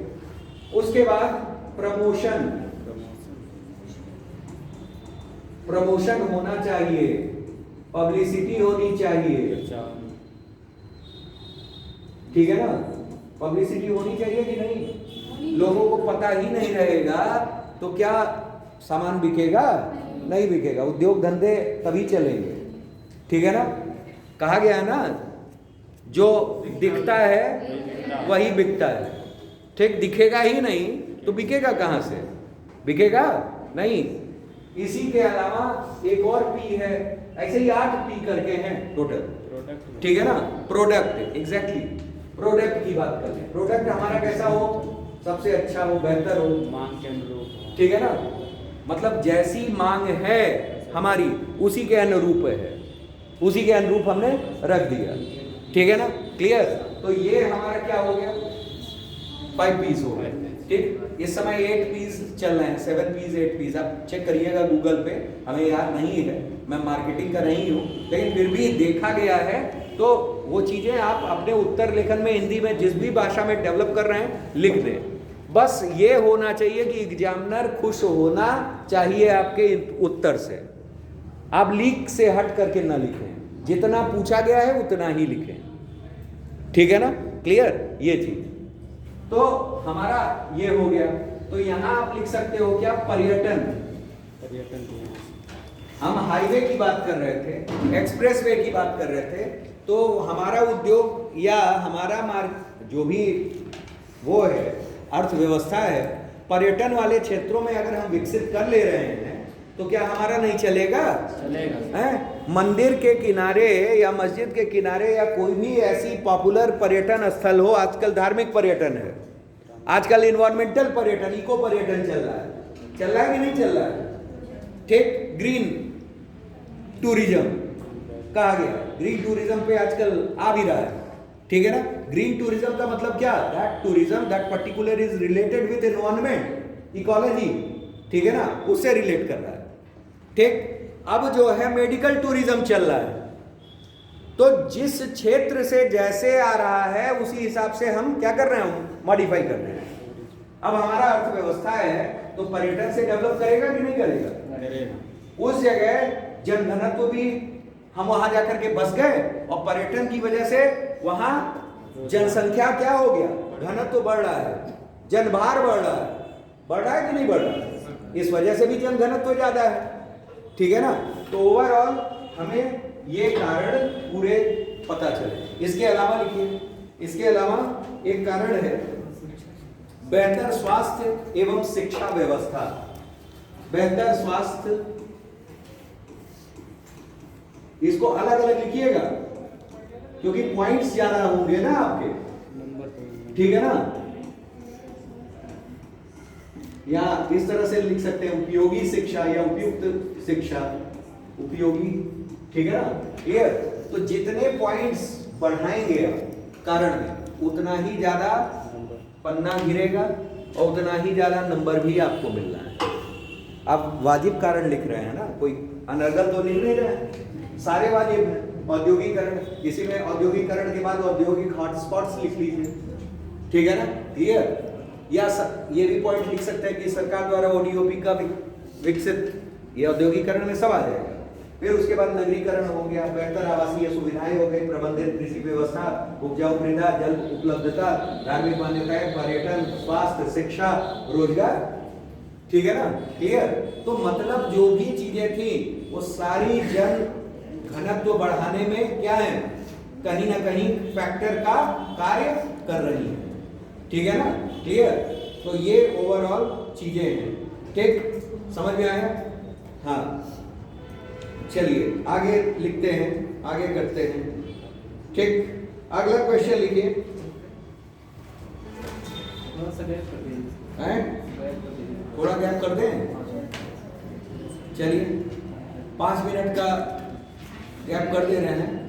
उसके बाद प्रमोशन होना चाहिए, पब्लिसिटी होनी चाहिए, ठीक है ना। पब्लिसिटी होनी चाहिए कि नहीं। लोगों को पता ही नहीं रहेगा तो क्या सामान बिकेगा? नहीं बिकेगा। उद्योग धंधे तभी चलेंगे, ठीक है ना। कहा गया है ना, जो दिखता है वही बिकता है, ठीक। दिखेगा ही नहीं तो बिकेगा कहां से, बिकेगा नहीं। इसी के अलावा एक और P है, ऐसे ही 8P करके हैं टोटल, ठीक है ना। प्रोडक्ट, एग्जैक्टली, प्रोडक्ट की बात कर लें। प्रोडक्ट हमारा कैसा हो, सबसे अच्छा हो, बेहतर हो, मांग के अनुरूप, ठीक है ना। मतलब जैसी मांग है हमारी उसी के अनुरूप है, उसी के अनुरूप हमने रख दिया, ठीक है ना, क्लियर। तो ये हमारा क्या हो गया, 5Ps हो गए, ठीक। इस समय 8Ps चल रहे हैं, 7Ps 8Ps, आप चेक करिएगा गूगल पे, हमें याद नहीं है, मैं मार्केटिंग का नहीं हूँ, लेकिन फिर भी देखा गया है। तो वो चीजें आप अपने उत्तर लेखन में, हिंदी में, जिस भी भाषा में डेवलप कर रहे हैं लिख दें। बस ये होना चाहिए कि एग्जामिनर खुश होना चाहिए आपके उत्तर से। आप लीक से हट करके ना लिखें, जितना पूछा गया है उतना ही लिखें, ठीक है ना, क्लियर। ये चीज तो हमारा ये हो गया। तो यहां आप लिख सकते हो क्या, पर्यटन। हम हाईवे की बात कर रहे थे, एक्सप्रेसवे की बात कर रहे थे, तो हमारा उद्योग या हमारा मार्ग जो भी वो है, अर्थव्यवस्था है, पर्यटन वाले क्षेत्रों में अगर हम विकसित कर ले रहे हैं तो क्या हमारा नहीं चलेगा? चलेगा। मंदिर के किनारे या मस्जिद के किनारे या कोई भी ऐसी पॉपुलर पर्यटन स्थल हो, आजकल धार्मिक पर्यटन है, आजकल इन्वायरमेंटल पर्यटन, इको पर्यटन चल रहा है कि नहीं चल रहा है, ठीक। ग्रीन टूरिज्म कहा गया, ग्रीन टूरिज्म पे आजकल आ भी रहा है, ठीक है ना। ग्रीन टूरिज्म का मतलब क्या, that tourism that particular is related with environment, ecology, ठीक है ना, उससे रिलेट कर रहा है, ठीक। अब जो है मेडिकल टूरिज्म चल रहा है, तो जिस क्षेत्र से जैसे आ रहा है उसी हिसाब से हम क्या कर रहे हैं, मॉडिफाई कर रहे हैं। अब हमारा अर्थव्यवस्था है तो पर्यटन से डेवलप करेगा कि नहीं करेगा? उस जगह जनघनत्व भी, हम वहां जाकर के बस गए और पर्यटन की वजह से वहां जनसंख्या क्या हो गया, घनत्व तो बढ़ रहा है, जनभार बढ़ रहा है कि नहीं बढ़ रहा है, इस वजह से भी जन घनत्व तो ज्यादा है, ठीक है ना। तो ओवरऑल हमें ये कारण पूरे पता चले। इसके अलावा लिखिए, इसके अलावा एक कारण है बेहतर स्वास्थ्य एवं शिक्षा व्यवस्था। बेहतर स्वास्थ्य, इसको अलग अलग लिखिएगा क्योंकि पॉइंट्स ज्यादा होंगे ना आपके, ठीक है ना। या इस तरह से लिख सकते हैं उपयोगी शिक्षा या उपयुक्त शिक्षा, उपयोगी, ठीक है ना। क्लियर। तो जितने पॉइंट्स बढ़ाएंगे आप कारण में उतना ही ज्यादा पन्ना गिरेगा और उतना ही ज्यादा नंबर भी आपको मिल रहा है। आप वाजिब कारण लिख रहे हैं ना, कोई अनर्गल तो लिख नहीं रहे हैं, सारे वाजिब हैं। औद्योगिकरण, किसी में औद्योगिकरण के बाद औद्योगिक हॉटस्पॉट्स लिख लीजिए, ठीक है ना। क्लियर। या ये भी पॉइंट लिख सकते हैं कि सरकार द्वारा ओडीओपी का विकसित, ये औद्योगिकरण में सब आ जाएगा। फिर उसके बाद नगरीकरण हो गया, बेहतर आवासीय सुविधाएं हो गई, प्रबंधित कृषि व्यवस्था, उपजाऊ मृदा, जल उपलब्धता, धार्मिक मान्यताएं, पर्यटन, स्वास्थ्य, शिक्षा, रोजगार, ठीक है ना। क्लियर। तो मतलब जो भी चीजें थी वो सारी जन घनत्व बढ़ाने में क्या है, कहीं ना कहीं फैक्टर का कार्य कर रही है, ठीक है ना। क्लियर। तो ये ओवरऑल चीजें हैं, ठीक, समझ में आया। हाँ चलिए आगे लिखते हैं, आगे करते हैं, ठीक। अगला क्वेश्चन लिखिए। थोड़ा गैप कर दें, चलिए 5 मिनट का गैप कर दे रहे हैं।